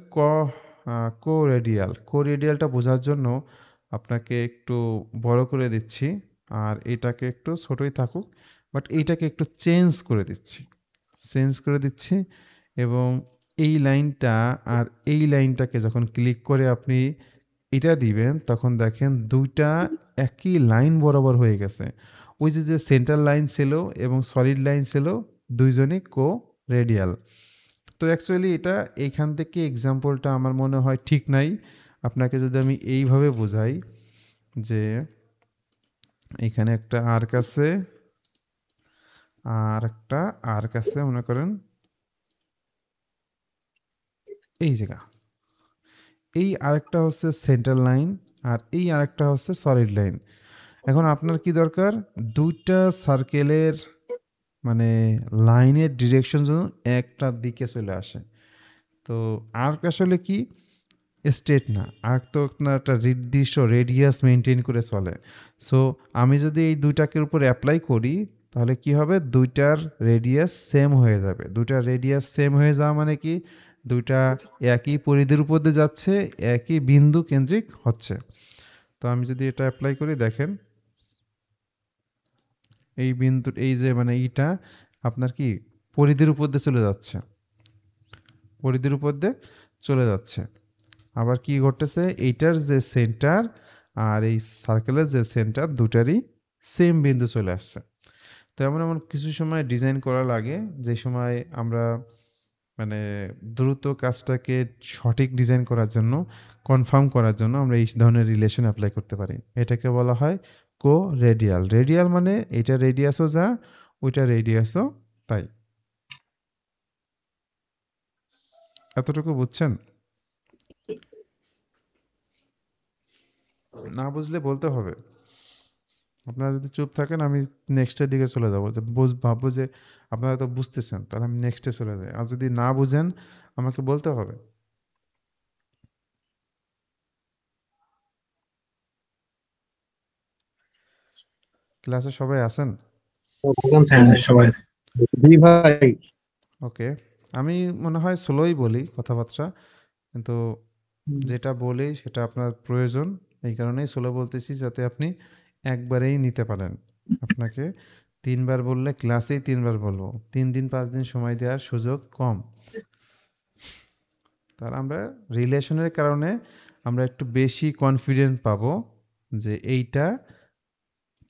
কোরেডিয়াল। কোরেডিয়ালটা বোঝার জন্য আপনাকে একটু বড় করে দিচ্ছি, আর এটাকে একটু ছোটই থাকুক, বাট এইটাকে একটু চেঞ্জ করে দিচ্ছি, চেঞ্জ করে দিচ্ছি। এবং এই লাইনটা আর এই লাইনটাকে যখন ক্লিক করে আপনি এটা দিবেন, তখন দেখেন দুইটা একই লাইন বরাবর হয়ে গেছে। ওই যে যে সেন্টার লাইন ছিল এবং সলিড লাইন ছিল, দুইজনই রেডিয়াল। তো অ্যাকচুয়ালি এটা এইখান থেকে এক্সাম্পলটা আমার মনে হয় ঠিক নাই। আপনাকে যদি আমি এইভাবে বোঝাই যে এখানে একটা আর্ক আছে আর একটা আর্ক আছে, মনে করেন এই জায়গা, এই আরেকটা হচ্ছে সেন্টার লাইন আর এই আরেকটা হচ্ছে সলিড লাইন। এখন আপনার কি দরকার, দুইটা সার্কেলের মানে লাইনের ডিরেকশন যেন একটা দিকে চলে আসে। তো আর্ক আসলে কি স্ট্রেট না, আর্ক তো আপনার একটা নির্দিষ্ট রেডিয়াস মেনটেন করে চলে। সো আমি যদি এই দুইটাকে উপর অ্যাপ্লাই করি তাহলে কি হবে, দুইটার রেডিয়াস সেম হয়ে যাবে। দুইটার রেডিয়াস সেম হয়ে যাওয়া মানে কি, দুইটা একই পরিধির উপর দিয়ে যাচ্ছে, একই বিন্দু কেন্দ্রিক হচ্ছে। তো আমি যদি এটা অ্যাপ্লাই করি, দেখেন এই বিন্দু, এই যে মানে এইটা আপনার কি পরিধির উপর দিয়ে চলে যাচ্ছে, পরিধির উপর দিয়ে চলে যাচ্ছে। আবার কি ঘটতেছে, এইটার যে সেন্টার আর এই সার্কেলের যে সেন্টার দুটারই সেম বিন্দু চলে আসছে। তো এমন এমন কিছু সময় ডিজাইন করা লাগে যে সময় আমরা মানে দ্রুত কাজটাকে সঠিক ডিজাইন করার জন্য, কনফার্ম করার জন্য আমরা এই ধরনের রিলেশন অ্যাপ্লাই করতে পারি। এটাকে বলা হয় রেডিয়াল। রেডিয়াল মানে এটা রেডিয়াসও যা, ওইটা রেডিয়াসও তাই। এতটুকু বুঝছেন? না বুঝলে বলতে হবে। আপনারা যদি চুপ থাকেন আমি নেক্সটের দিকে চলে যাবো, যে ভাববো যে আপনারা তো বুঝতেছেন, তাহলে আমি নেক্সটে চলে যাই। আর যদি না বুঝেন আমাকে বলতে হবে। ক্লাসে সবাই আছেন? হ্যাঁ সবাই। জি ভাই। ওকে। আমি মনে হয় স্লোই বলি কথাবার্তা, কিন্তু যেটা বলি সেটা আপনার প্রয়োজন, এই কারণেই স্লো বলতেছি যাতে আপনি একবারেই নিতে পারেন। আপনাকে 3 বার বললে ক্লাসেই 3 বার বলবো, 3 দিন 5 দিন সময় দেওয়ার সুযোগ কম। তার আমরা রিলেশনের কারণে আমরা একটু বেশি কনফিডেন্ট পাবো যে এইটা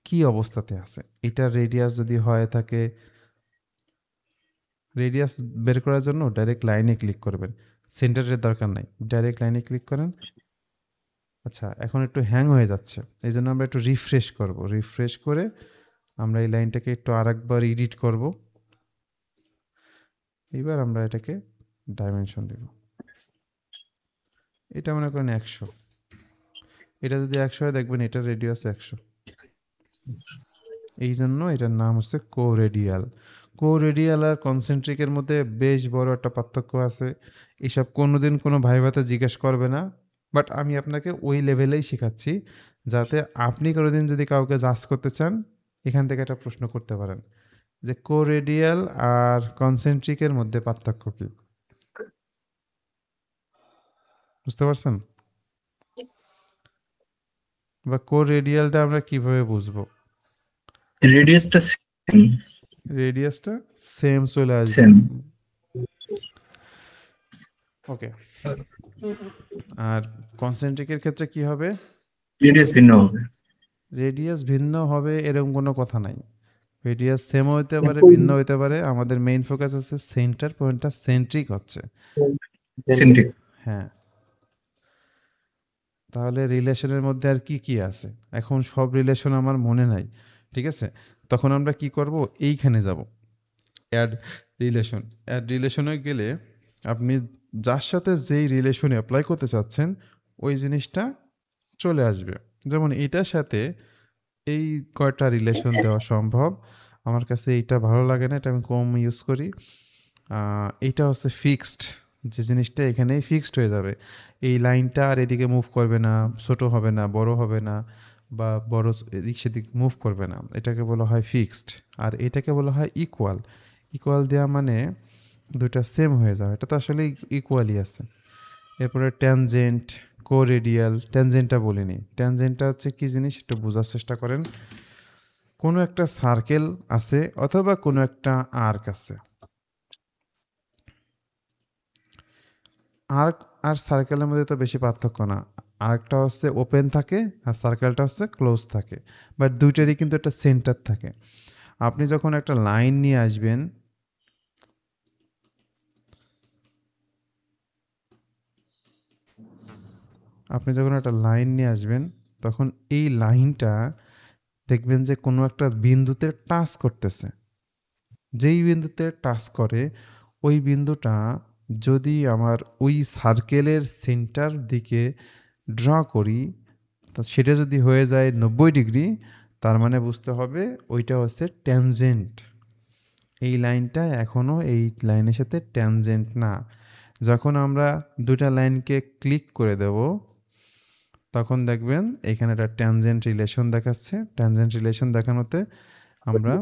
কি অবস্থাতে আছে। এটার রেডিয়াস যদি হয় থাকে, রেডিয়াস বের করার জন্য ডাইরেক্ট লাইনে ক্লিক করবেন, সেন্টারের দরকার নাই, ডাইরেক্ট লাইনে ক্লিক করেন। আচ্ছা, এখন একটু হ্যাং হয়ে যাচ্ছে, এই জন্য আমরা একটু রিফ্রেশ করব। রিফ্রেশ করে আমরা এই লাইনটাকে একটু আরেকবার এডিট করব। এবার আমরা এটাকে ডাইমেনশন দেব। এটা মনে করেন 100। এটা যদি 100 হয় দেখবেন এটার রেডিয়াস 100। এই জন্য এটার নাম হচ্ছে কোরেডিয়াল। কোরেডিয়াল আর কনসেন্ট্রিকের মধ্যে বেশ বড় একটা পার্থক্য আছে। এসব কোনোদিন কোনো ভাইভাতে জিজ্ঞেস করবে না, বাট আমি আপনাকে ওই লেভেলেই শেখাচ্ছি যাতে আপনি কোনোদিন যদি কাউকে জাজ করতে চান এখান থেকে একটা প্রশ্ন করতে পারেন যে কোরেডিয়াল আর কনসেন্ট্রিকের মধ্যে পার্থক্য কি। বুঝতে পারছেন? বা কোরেডিয়ালটা আমরা কিভাবে বুঝবো? রেডিয়াসটা সেম। রেডিয়াসটা সেম চলে আসবে। সেম। ওকে। আর কনসেন্ট্রিকের ক্ষেত্রে কি হবে? রেডিয়াস ভিন্ন হবে। রেডিয়াস ভিন্ন হবে এরকম কোনো কথা নাই। রেডিয়াস সেম হইতে পারে, ভিন্ন হইতে পারে। আমাদের মেইন ফোকাস হচ্ছে সেন্টার পয়েন্টটা সেন্ট্রিক হচ্ছে। সেন্ট্রিক। হ্যাঁ, তাহলে রিলেশনের মধ্যে আর কি কি আছে? এখন সব রিলেশন আমার মনে নাই, ঠিক আছে? তখন আমরা কি করব? এইখানে যাব, অ্যাড রিলেশন। অ্যাড রিলেশনে গেলে আপনি যার সাথে যেই রিলেশনে অ্যাপ্লাই করতে চাচ্ছেন ওই জিনিসটা চলে আসবে। যেমন এটার সাথে এই কয়টা রিলেশন দেওয়া সম্ভব। আমার কাছে এইটা ভালো লাগে না, এটা আমি কম ইউজ করি। এইটা হচ্ছে ফিক্সড, যে জিনিসটা এখানেই ফিক্সড হয়ে যাবে। এই লাইনটা আর এদিকে মুভ করবে না, ছোট হবে না, বড় হবে না, বা বড় এদিক সেদিক মুভ করবে না। এটাকে বলা হয় ফিক্সড। আর এটাকে বলা হয় ইকুয়াল। ইকুয়াল দেওয়া মানে দুইটা সেম হয়ে যাবে, এটা তো আসলে ইকুয়ালই আছে। এরপরে ট্যানজেন্ট, কোরেডিয়াল। ট্যানজেন্টটা বলিনি। ট্যানজেন্টটা হচ্ছে কি জিনিস একটু বোঝার চেষ্টা করেন। কোনো একটা সার্কেল আছে অথবা কোনো একটা আর্ক আছে। আর্ক আর সার্কেলের মধ্যে তো বেশি পার্থক্য না। আর্কটা হচ্ছে ওপেন থাকে আর সার্কেলটা হচ্ছে ক্লোজ থাকে, বাট দুইটারই কিন্তু একটা সেন্টার থাকে। আপনি যখন একটা লাইন নিয়ে আসবেন, তখন এই লাইনটা দেখবেন যে কোনো একটা বিন্দুতে টাচ করতেছে। যেই বিন্দুতে টাচ করে ওই বিন্দুটা যদি আমার ওই সার্কেলের সেন্টার দিকে ড্র করি, তা সেটা যদি হয়ে যায় 90 ডিগ্রি, তার মানে বুঝতে হবে ওইটা হচ্ছে ট্যানজেন্ট। এই লাইনটা এখনও এই লাইনের সাথে ট্যানজেন্ট না। যখন আমরা দুটা লাইনকে ক্লিক করে দেব, তখন দেখবেন এখানে একটা ট্যানজেন্ট রিলেশন দেখাচ্ছে। ট্যানজেন্ট রিলেশন দেখানোতে আমরা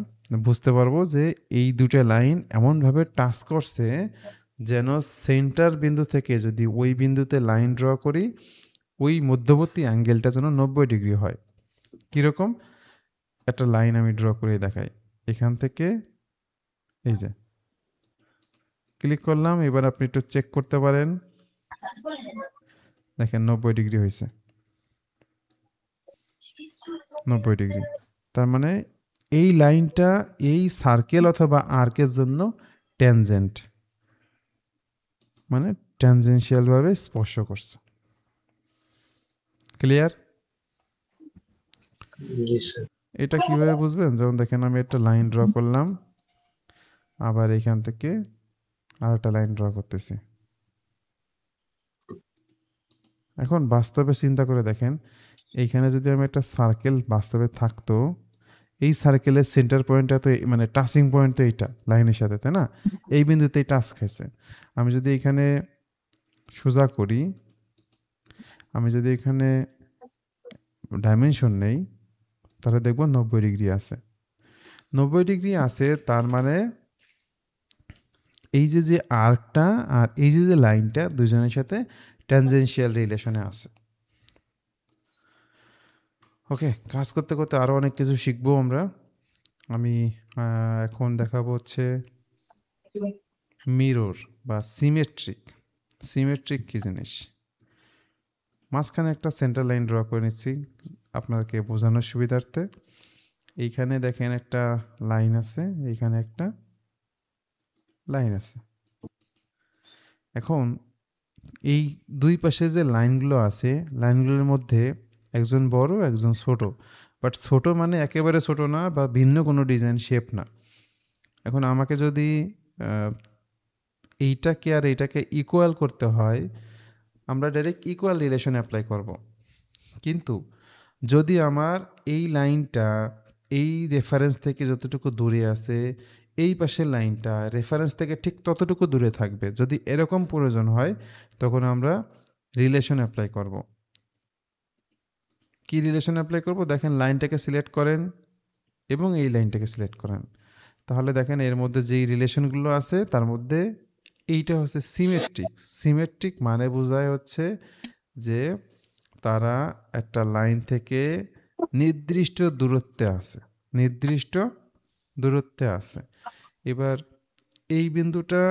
বুঝতে পারবো যে এই দুটো লাইন এমনভাবে টাচ করছে যেন সেন্টার বিন্দু থেকে যদি ওই বিন্দুতে লাইন ড্র করি, ওই মধ্যবর্তী অ্যাঙ্গেলটা যেন 90 ডিগ্রি হয়। কীরকম? একটা লাইন আমি ড্র করে দেখাই। এখান থেকে এই যে ক্লিক করলাম, এবার আপনি একটু চেক করতে পারেন। দেখেন 90 ডিগ্রি হয়েছে, 90 ডিগ্রি। তার মানে এই লাইনটা এই সার্কেল অথবা আর্কের জন্য ট্যানজেন্ট, মানে ট্যানজেনশিয়াল ভাবে স্পর্শ করছে। ক্লিয়ার? জি স্যার। এটা কিভাবে বুঝবেন? যেমন দেখেন আমি একটা লাইন ড্র করলাম, আবার এখান থেকে আর একটা লাইন ড্র করতেছি। এখন বাস্তবে চিন্তা করে দেখেন, এইখানে যদি আমি একটা সার্কেল বাস্তবে থাকতো, এই সার্কেলের সেন্টার পয়েন্টটা তো মানে টাচিং পয়েন্ট তো এইটা লাইনের সাথে, তাই না? এই বিন্দুতেই টাচ খাইছে। আমি যদি এখানে সোজা করি, আমি যদি এখানে ডাইমেনশন নেই, তাহলে দেখব 90 ডিগ্রি আছে। 90 ডিগ্রি আছে, তার মানে এই যে আর্কটা আর এই যে লাইনটা দুজনের সাথে ট্যানজেনশিয়াল রিলেশনে আছে। ওকে, কাজ করতে করতে আরও অনেক কিছু শিখবো আমরা। আমি এখন দেখাবো হচ্ছে মিরর বা সিমেট্রিক। সিমেট্রিক কী জিনিস? মাঝখানে একটা সেন্টার লাইন ড্র করে নিচ্ছি আপনাদেরকে বোঝানোর সুবিধার্থে। এইখানে দেখেন একটা লাইন আছে, এইখানে একটা লাইন আছে। এখন এই দুই পাশে যে লাইনগুলো আছে, লাইনগুলোর মধ্যে একজন বড় একজন ছোট, বাট ছোট মানে একেবারে ছোট না বা ভিন্ন কোনো ডিজাইন শেপ না। এখন আমাকে যদি এইটাকে আর এইটাকে ইকুয়াল করতে হয়, আমরা ডাইরেক্ট ইকুয়াল রিলেশন অ্যাপ্লাই করব। কিন্তু যদি আমার এই লাইনটা এই রেফারেন্স থেকে যতটুকু দূরে আছে, এই পাশের লাইনটা রেফারেন্স থেকে ঠিক ততটুকু দূরে থাকবে, যদি এরকম প্রয়োজন হয়, তখন আমরা রিলেশন অ্যাপ্লাই করব। কি রিলেশন অ্যাপ্লাই করব? দেখেন লাইনটাকে সিলেক্ট করেন এবং এই লাইনটাকে সিলেক্ট করেন। তাহলে দেখেন এর মধ্যে যেই রিলেশনগুলো আছে তার মধ্যে এইটা হচ্ছে সিমেট্রিক। সিমেট্রিক মানে বোঝায় হচ্ছে যে তারা একটা লাইন থেকে নির্দিষ্ট দূরত্বে আছে, নির্দিষ্ট দূরত্বে আছে। এবার এই বিন্দুটা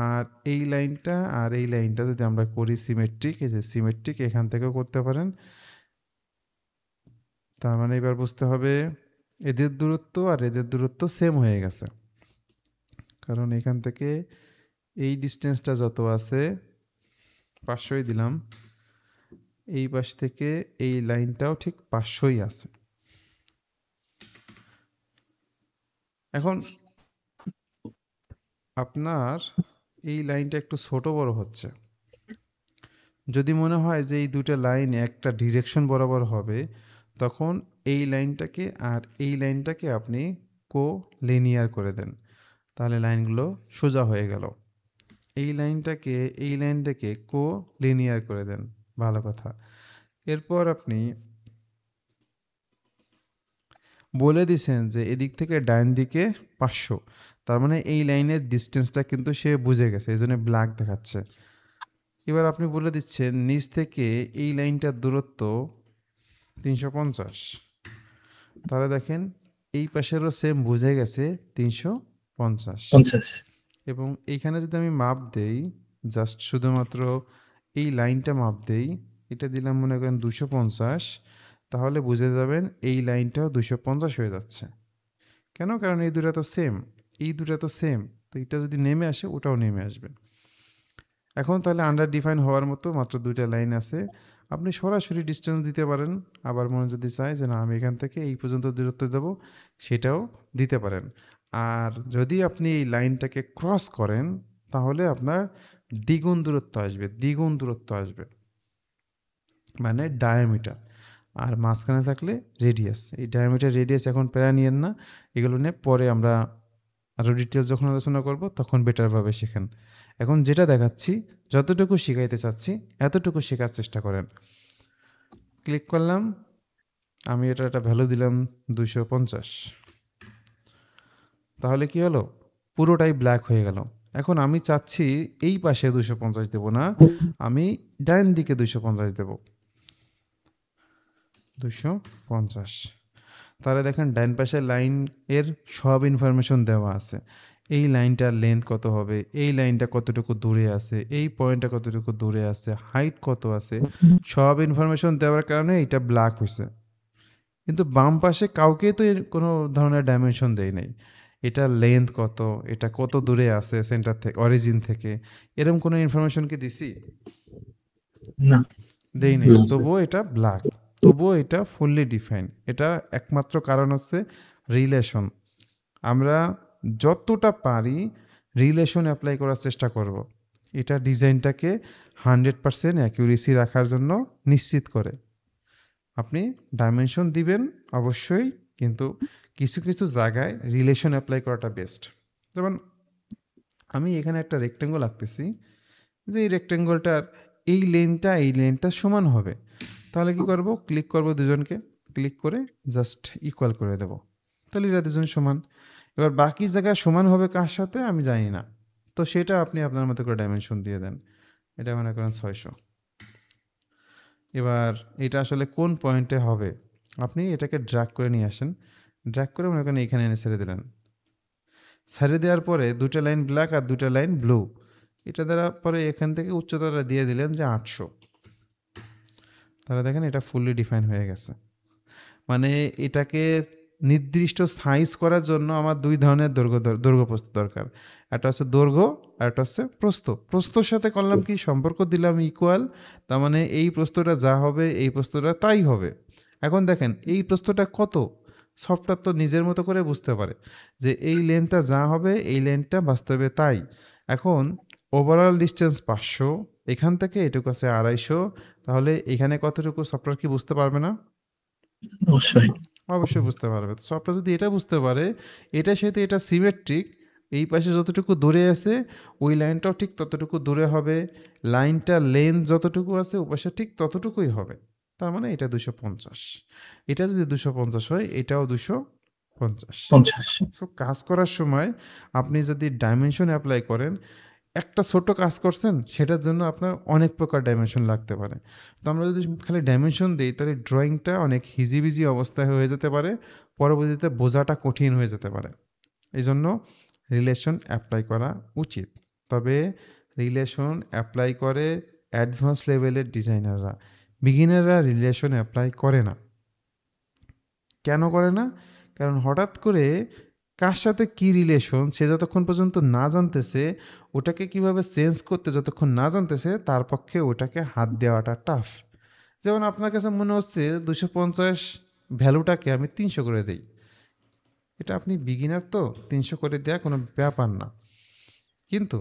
আর এই লাইনটা আর এই লাইনটা যদি আমরা করি সিমেট্রিক, এই যে সিমেট্রিক, এখান থেকেও করতে পারেন। তার মানে এবার বুঝতে হবে এদের দূরত্ব আর এদের দূরত্ব সেম হয়ে গেছে, কারণ এখান থেকে এই ডিস্টেন্সটা যত আছে 500ই দিলাম, এই পাশ থেকে এই লাইনটাও ঠিক 500ই আছে। এখন আপনার এই লাইনটা একটু ছোট বড় হচ্ছে। যদি মনে হয় যে এই দুটো লাইন একটা ডিরেকশন বরাবর হবে, তখন এই লাইনটাকে আর এই লাইনটাকে আপনি লিনিয়ার করে দেন, তাহলে লাইনগুলো সোজা হয়ে গেল। এই লাইনটাকে লিনিয়ার করে দেন, ভালো কথা। এরপর আপনি বলে দিছেন যে এদিক থেকে ডান দিকে 500, তার মানে এই লাইনের ডিস্টেন্সটা কিন্তু সে বুঝে গেছে, এই জন্য ব্ল্যাক দেখাচ্ছে। এবার আপনি বলে দিচ্ছেন নিচ থেকে এই লাইনটার দূরত্ব 350, তাহলে দেখেন এই পাশেরও সেম বুঝে গেছে 350। 50 এবং এইখানে যদি আমি মাপ দেই, জাস্ট শুধুমাত্র এই লাইনটা মাপ দেই, এটা দিলাম মনে করেন 250, তাহলে বুঝে যাবেন এই লাইনটাও 250 হয়ে যাচ্ছে। কেন? কারণ এই দুটা তো সেম, তো এটা যদি নেমে আসে ওটাও নেমে আসবে। এখন তাহলে আন্ডার ডিফাইন হওয়ার মতো মাত্র দুইটা লাইন আছে। আপনি সরাসরি ডিস্টেন্স দিতে পারেন, আবার মনে যদি চায় যে না আমি এখান থেকে এই পর্যন্ত দূরত্ব দেবো, সেটাও দিতে পারেন। আর যদি আপনি এই লাইনটাকে ক্রস করেন, তাহলে আপনার দ্বিগুণ দূরত্ব আসবে, মানে ডায়ামিটার। আর মাঝখানে থাকলে রেডিয়াস। এই ডায়ামিটার রেডিয়াস এখন প্যারা নিয়েন না, এগুলো নিয়ে পরে আমরা আরও ডিটেলস যখন আলোচনা করব তখন বেটারভাবে শেখেন। এখন যেটা দেখাচ্ছি, যতটুকু শেখাইতে চাচ্ছি এতটুকু শেখার চেষ্টা করেন। ক্লিক করলাম, আমি এটা একটা ভ্যালু দিলাম 250, তাহলে কি হলো? পুরোটাই ব্ল্যাক হয়ে গেল। এখন আমি চাচ্ছি এই পাশে 250 দেব না, আমি ডান দিকে 250 দেব, 250। তাহলে দেখেন ডান পাশের লাইন এর সব ইনফরমেশন দেওয়া আছে। এই লাইনটার লেন্থ কত হবে, এই লাইনটা কতটুকু দূরে আছে, এই পয়েন্টটা কতটুকু দূরে আছে, হাইট কত আছে, সব ইনফরমেশন দেওয়ার কারণে এটা ব্ল্যাক হয়েছে। কিন্তু বাম পাশে কাউকেই তো এর কোনো ধরনের ডাইমেনশন দেয় নাই, এটা লেন্থ কত, এটা কত দূরে আছে সেন্টার থেকে, অরিজিন থেকে, এরকম কোনো ইনফরমেশন কি দিছি? না দেই নেই। তবুও এটা ব্ল্যাক, তবুও এটা ফুললি ডিফাইন। এটা একমাত্র কারণ হচ্ছে রিলেশন। আমরা যতটা পারি রিলেশন অ্যাপ্লাই করার চেষ্টা করব। এটা ডিজাইনটাকে 100% অ্যাকিউরেসি রাখার জন্য নিশ্চিত করে। আপনি ডাইমেনশন দিবেন অবশ্যই, কিন্তু কিছু কিছু জায়গায় রিলেশন অ্যাপ্লাই করাটা বেস্ট। যেমন আমি এখানে একটা রেক্টেঙ্গল আঁকতেছি, যে এই রেক্টেঙ্গলটার এই লেনটা সমান হবে, তাহলে কি করব? ক্লিক করব, দুজনকে ক্লিক করে জাস্ট ইকুয়াল করে দেব, তাহলে এরা দুজন সমান। এবার বাকি জায়গায় সমান হবে কার সাথে আমি জানি না, তো সেটা আপনি আপনার মতো করে ডাইমেনশন দিয়ে দেন। এটা মনে করেন 600। এবার এটা আসলে কোন পয়েন্টে হবে, আপনি এটাকে ড্র্যাগ করে নিয়ে আসেন, ড্র্যাগ করে মনে করেন এখানে এনে ছেড়ে দিলেন। ছেড়ে দেওয়ার পরে দুটো লাইন ব্ল্যাক আর দুটো লাইন ব্লু, এটা দ্বারা পরে এখান থেকে উচ্চতাটা দিয়ে দিলেন যে 800, তাহলে দেখেন এটা ফুললি ডিফাইন হয়ে গেছে। মানে এটাকে নির্দিষ্ট সাইজ করার জন্য আমার দুই ধরনের দৈর্ঘ্য প্রস্থ দরকার। একটা হচ্ছে দৈর্ঘ্য আর একটা হচ্ছে প্রস্থ। প্রস্থর সাথে করলাম কি, সম্পর্ক দিলাম ইকুয়াল, তার মানে এই প্রস্থটা যা হবে এই প্রস্থটা তাই হবে। এখন দেখেন এই প্রস্থটা কত, সফটওয়্যার তো নিজের মতো করে বুঝতে পারে যে এই লেন্থটা যা হবে এই লেন্থটা বাস্তবে তাই। এখন ওভারঅল ডিস্টেন্স 500, এখান থেকে এটুকু আছে 250, তাহলে এখানে কতটুকু সফটওয়্যার কি বুঝতে পারবে না? অবশ্যই অবশ্যই বুঝতে পারবে। তো সফটওয়্যার যদি এটা বুঝতে পারে, এটার সাথে এটা সিমেট্রিক, এই পাশে যতটুকু দূরে আছে ওই লাইনটাও ঠিক ততটুকু দূরে হবে, লাইনটার লেন্থ যতটুকু আছে ওই পাশে ঠিক ততটুকুই হবে, তার মানে এটা 250। এটা যদি 250 হয় এটাও 250। 50 সো কাজ করার সময় আপনি যদি ডাইমেনশন অ্যাপ্লাই করেন, একটা ছোট কাজ করছেন সেটার জন্য আপনার অনেক প্রকার ডাইমেনশন লাগতে পারে। তো আমরা যদি খালি ডাইমেনশন দিই তাহলে ড্রয়িংটা অনেক হিজিবিজি অবস্থায় হয়ে যেতে পারে, পরবর্তীতে বোঝাটা কঠিন হয়ে যেতে পারে। এই জন্য রিলেশন অ্যাপ্লাই করা উচিত, তবে রিলেশন অ্যাপ্লাই করে অ্যাডভান্স লেভেলের ডিজাইনাররা, বিগিনাররা রিলেশন অ্যাপ্লাই করে না। কেন করে না? কারণ হঠাৎ করে কার সাথে কী রিলেশন সে যতক্ষণ পর্যন্ত না জানতেছে, ওটাকে কিভাবে চেঞ্জ করতে যতক্ষণ না জানতেছে, তার পক্ষে ওটাকে হাত দেওয়াটা টাফ। যেমন আপনার কাছে মনে হচ্ছে 250 ভ্যালুটাকে আমি 300 করে দেই। এটা আপনি বিগিনার তো 300 করে দেওয়া কোনো ব্যাপার না। কিন্তু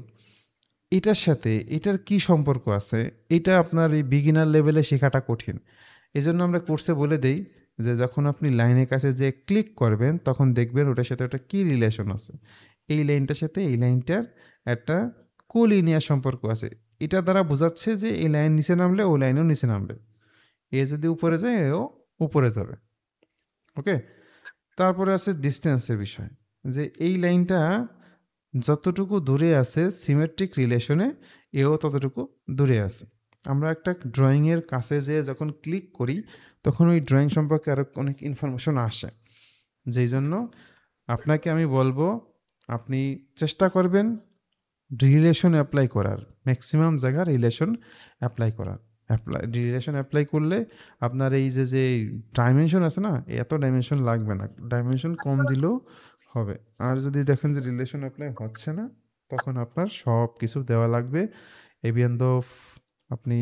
এটার সাথে এটার কি সম্পর্ক আছে, এটা আপনার এই বিগিনার লেভেলে শেখাটা কঠিন। এই জন্য আমরা কোর্সে বলে দেই যে যখন আপনি লাইনের কাছে যে ক্লিক করবেন তখন দেখবেন ওটার সাথে ওটা কী রিলেশন আছে। এই লাইনটার সাথে এই লাইনটার একটা কোলিনিয়ার সম্পর্ক আছে। এটা দ্বারা বোঝাচ্ছে যে এই লাইন নিচে নামলে ও লাইনও নিচে নামবে, এ যদি উপরে যায় এও উপরে যাবে। ওকে, তারপরে আছে ডিস্টেন্সের বিষয়, যে এই লাইনটা যতটুকু দূরে আছে সিমেট্রিক রিলেশনে এও ততটুকু দূরে আছে। আমরা একটা ড্রয়িংয়ের কাছে যেয়ে যখন ক্লিক করি তখন ওই ড্রয়িং সম্পর্কে আরও অনেক ইনফরমেশন আসে। যেই জন্য আপনাকে আমি বলবো আপনি চেষ্টা করবেন রিলেশন অ্যাপ্লাই করার, ম্যাক্সিমাম জায়গা রিলেশন অ্যাপ্লাই করার। রিলেশন অ্যাপ্লাই করলে আপনার এই যে ডাইমেনশন আছে না, এত ডাইমেনশন লাগবে না, ডাইমেনশন কম দিলেও হবে। আর যদি দেখেন যে রিলেশন অ্যাপ্লাই হচ্ছে না, তখন আপনার সব কিছু দেওয়া লাগবে। এবিএন আপনি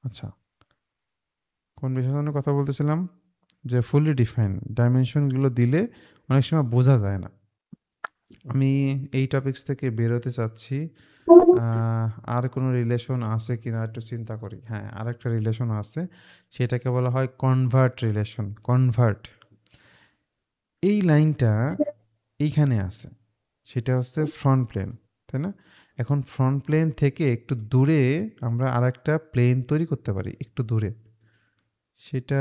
আচ্ছা কোন বিষয় নিয়ে কথা বলতেছিলাম, যে ফুলি ডিফাইন ডাইমেনশনগুলো দিলে অনেক সময় বোঝা যায় না। আমি এই টপিকস থেকে বেরোতে চাচ্ছি। আর কোনো রিলেশন আছে কিনা একটু চিন্তা করি। হ্যাঁ, আরেকটা রিলেশন আছে, সেটাকে বলা হয় কনভার্ট রিলেশন। কনভার্ট, এই লাইনটা এইখানে আছে, সেটা হচ্ছে ফ্রন্ট প্লেন, তাই না? এখন ফ্রন্ট প্লেন থেকে একটু দূরে আমরা আরেকটা প্লেন তৈরি করতে পারি, একটু দূরে। সেটা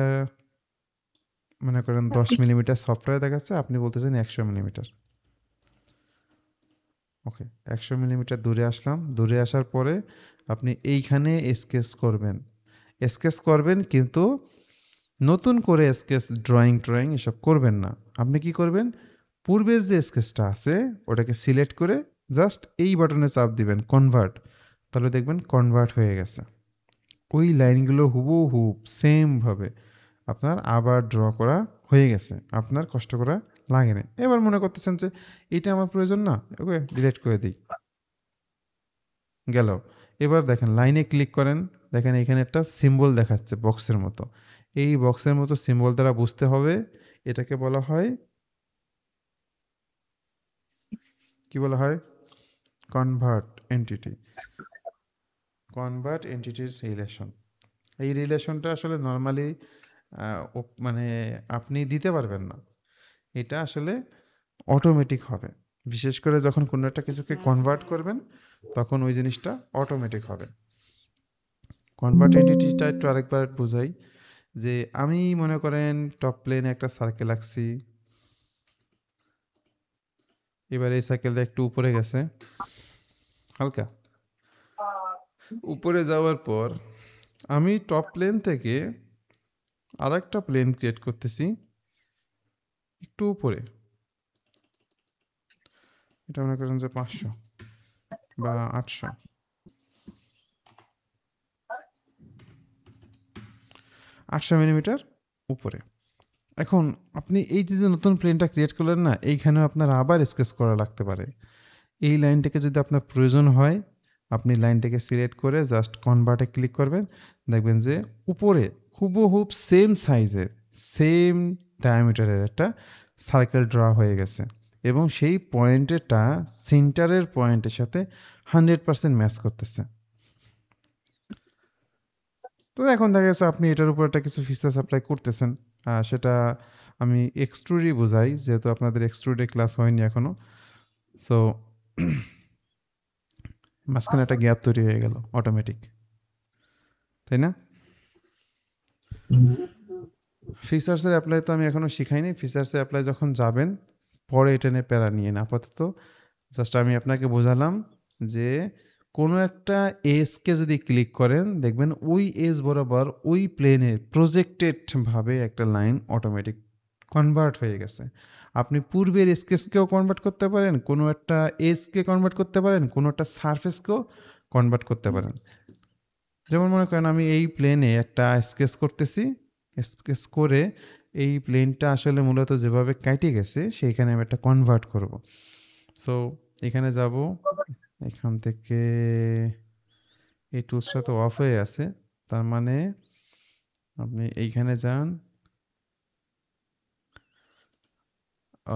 মনে করেন 10 মিলিমিটার সফটওয়্যার দেখাচ্ছে, আপনি বলতেছেন 100 মিলিমিটার। ওকে, 100 মিলিমিটার দূরে আসলাম। দূরে আসার পরে আপনি এইখানে স্কেচ করবেন, কিন্তু নতুন করে স্কেচ ড্রয়িং এসব করবেন না। আপনি কি করবেন, পূর্বের যে স্কেচটা আছে ওটাকে সিলেক্ট করে জাস্ট এই বাটনে চাপ দিবেন কনভার্ট, তাহলে দেখবেন কনভার্ট হয়ে গেছে। ওই লাইনগুলো হুবহু সেমভাবে আপনার আবার ড্র করা হয়ে গেছে, আপনার কষ্ট করা লাগে না। এবার মনে করতেছেন যে এটা আমার প্রয়োজন না, ওকে ডিলিট করে দিই, গেল। এবার দেখেন লাইনে ক্লিক করেন, দেখেন এখানে একটা সিম্বল দেখাচ্ছে বক্সের মতো। এই বক্সের মতো সিম্বল দ্বারা বুঝতে হবে এটাকে বলা হয়, কি বলা হয়, কনভার্ট এন্টিটির রিলেশন। এই রিলেশনটা আসলে নর্মালি মানে আপনি দিতে পারবেন না, এটা আসলে অটোমেটিক হবে। বিশেষ করে যখন কোনো একটা কিছুকে কনভার্ট করবেন তখন ওই জিনিসটা অটোমেটিক হবে। কনভার্ট এন্টিটিটা একটু আরেকবার বোঝাই, যে আমি মনে করেন টপ প্লেনে একটা সার্কেল আঁকছি, এবার এই সার্কেলটা একটু উপরে গেছে, হালকা উপরে যাওয়ার পর আমি টপ প্লেন থেকে আরেকটা প্লেন ক্রিয়েট করতেছি একটু উপরে, এটা মনে করেন যে 500 বা 800 মিলিমিটার উপরে। এখন আপনি এই যে নতুন প্লেনটা ক্রিয়েট করলেন না, এইখানেও আপনার আবার স্কেচ করা লাগতে পারে। এই লাইনটাকে যদি আপনার প্রয়োজন হয়, আপনি লাইনটাকে সিলেক্ট করে জাস্ট কনভার্টে ক্লিক করবেন, দেখবেন যে উপরে হুবহুব সেম সাইজের সেম ডায়ামিটারের একটা সার্কেল ড্র হয়ে গেছে, এবং সেই পয়েন্টেরটা সেন্টারের পয়েন্টের সাথে 100% ম্যাচ করতেছে। তো এখন দেখা গেছে আপনি এটার উপর একটা কিছু ফিচার্স অ্যাপ্লাই করতেছেন, সেটা আমি এক্সট্রুডই বোঝাই, যেহেতু আপনাদের এক্সট্রুডে ক্লাস হয়নি এখনও। সো মাঝখানে একটা গ্যাপ তৈরি হয়ে গেল অটোমেটিক, তাই না? ফিচার্সের অ্যাপ্লাই তো আমি এখনও শিখাইনি। ফিচার্সের অ্যাপ্লাই যখন যাবেন পরে এটা নিয়ে প্যারা নিয়ে না, আপাতত জাস্ট আমি আপনাকে বোঝালাম যে কোনো একটা এজকে যদি ক্লিক করেন দেখবেন ওই এজ বরাবর ওই প্লেনে প্রজেক্টেডভাবে একটা লাইন অটোমেটিক কনভার্ট হয়ে গেছে। আপনি পূর্বের স্কেচকেও কনভার্ট করতে পারেন, কোনো একটা এজকে কনভার্ট করতে পারেন, কোনো একটা সারফেসকেও কনভার্ট করতে পারেন। যেমন মনে করেন আমি এই প্লেনে একটা স্কেচ করতেছি, স্কেচ করে এই প্লেনটা আসলে মূলত যেভাবে কাইটে গেছে সেইখানে আমি একটা কনভার্ট করব। সো এখানে যাব, এখান থেকে এই টুলসটা তো অফ হয়ে আছে, তার মানে আপনি এইখানে যান,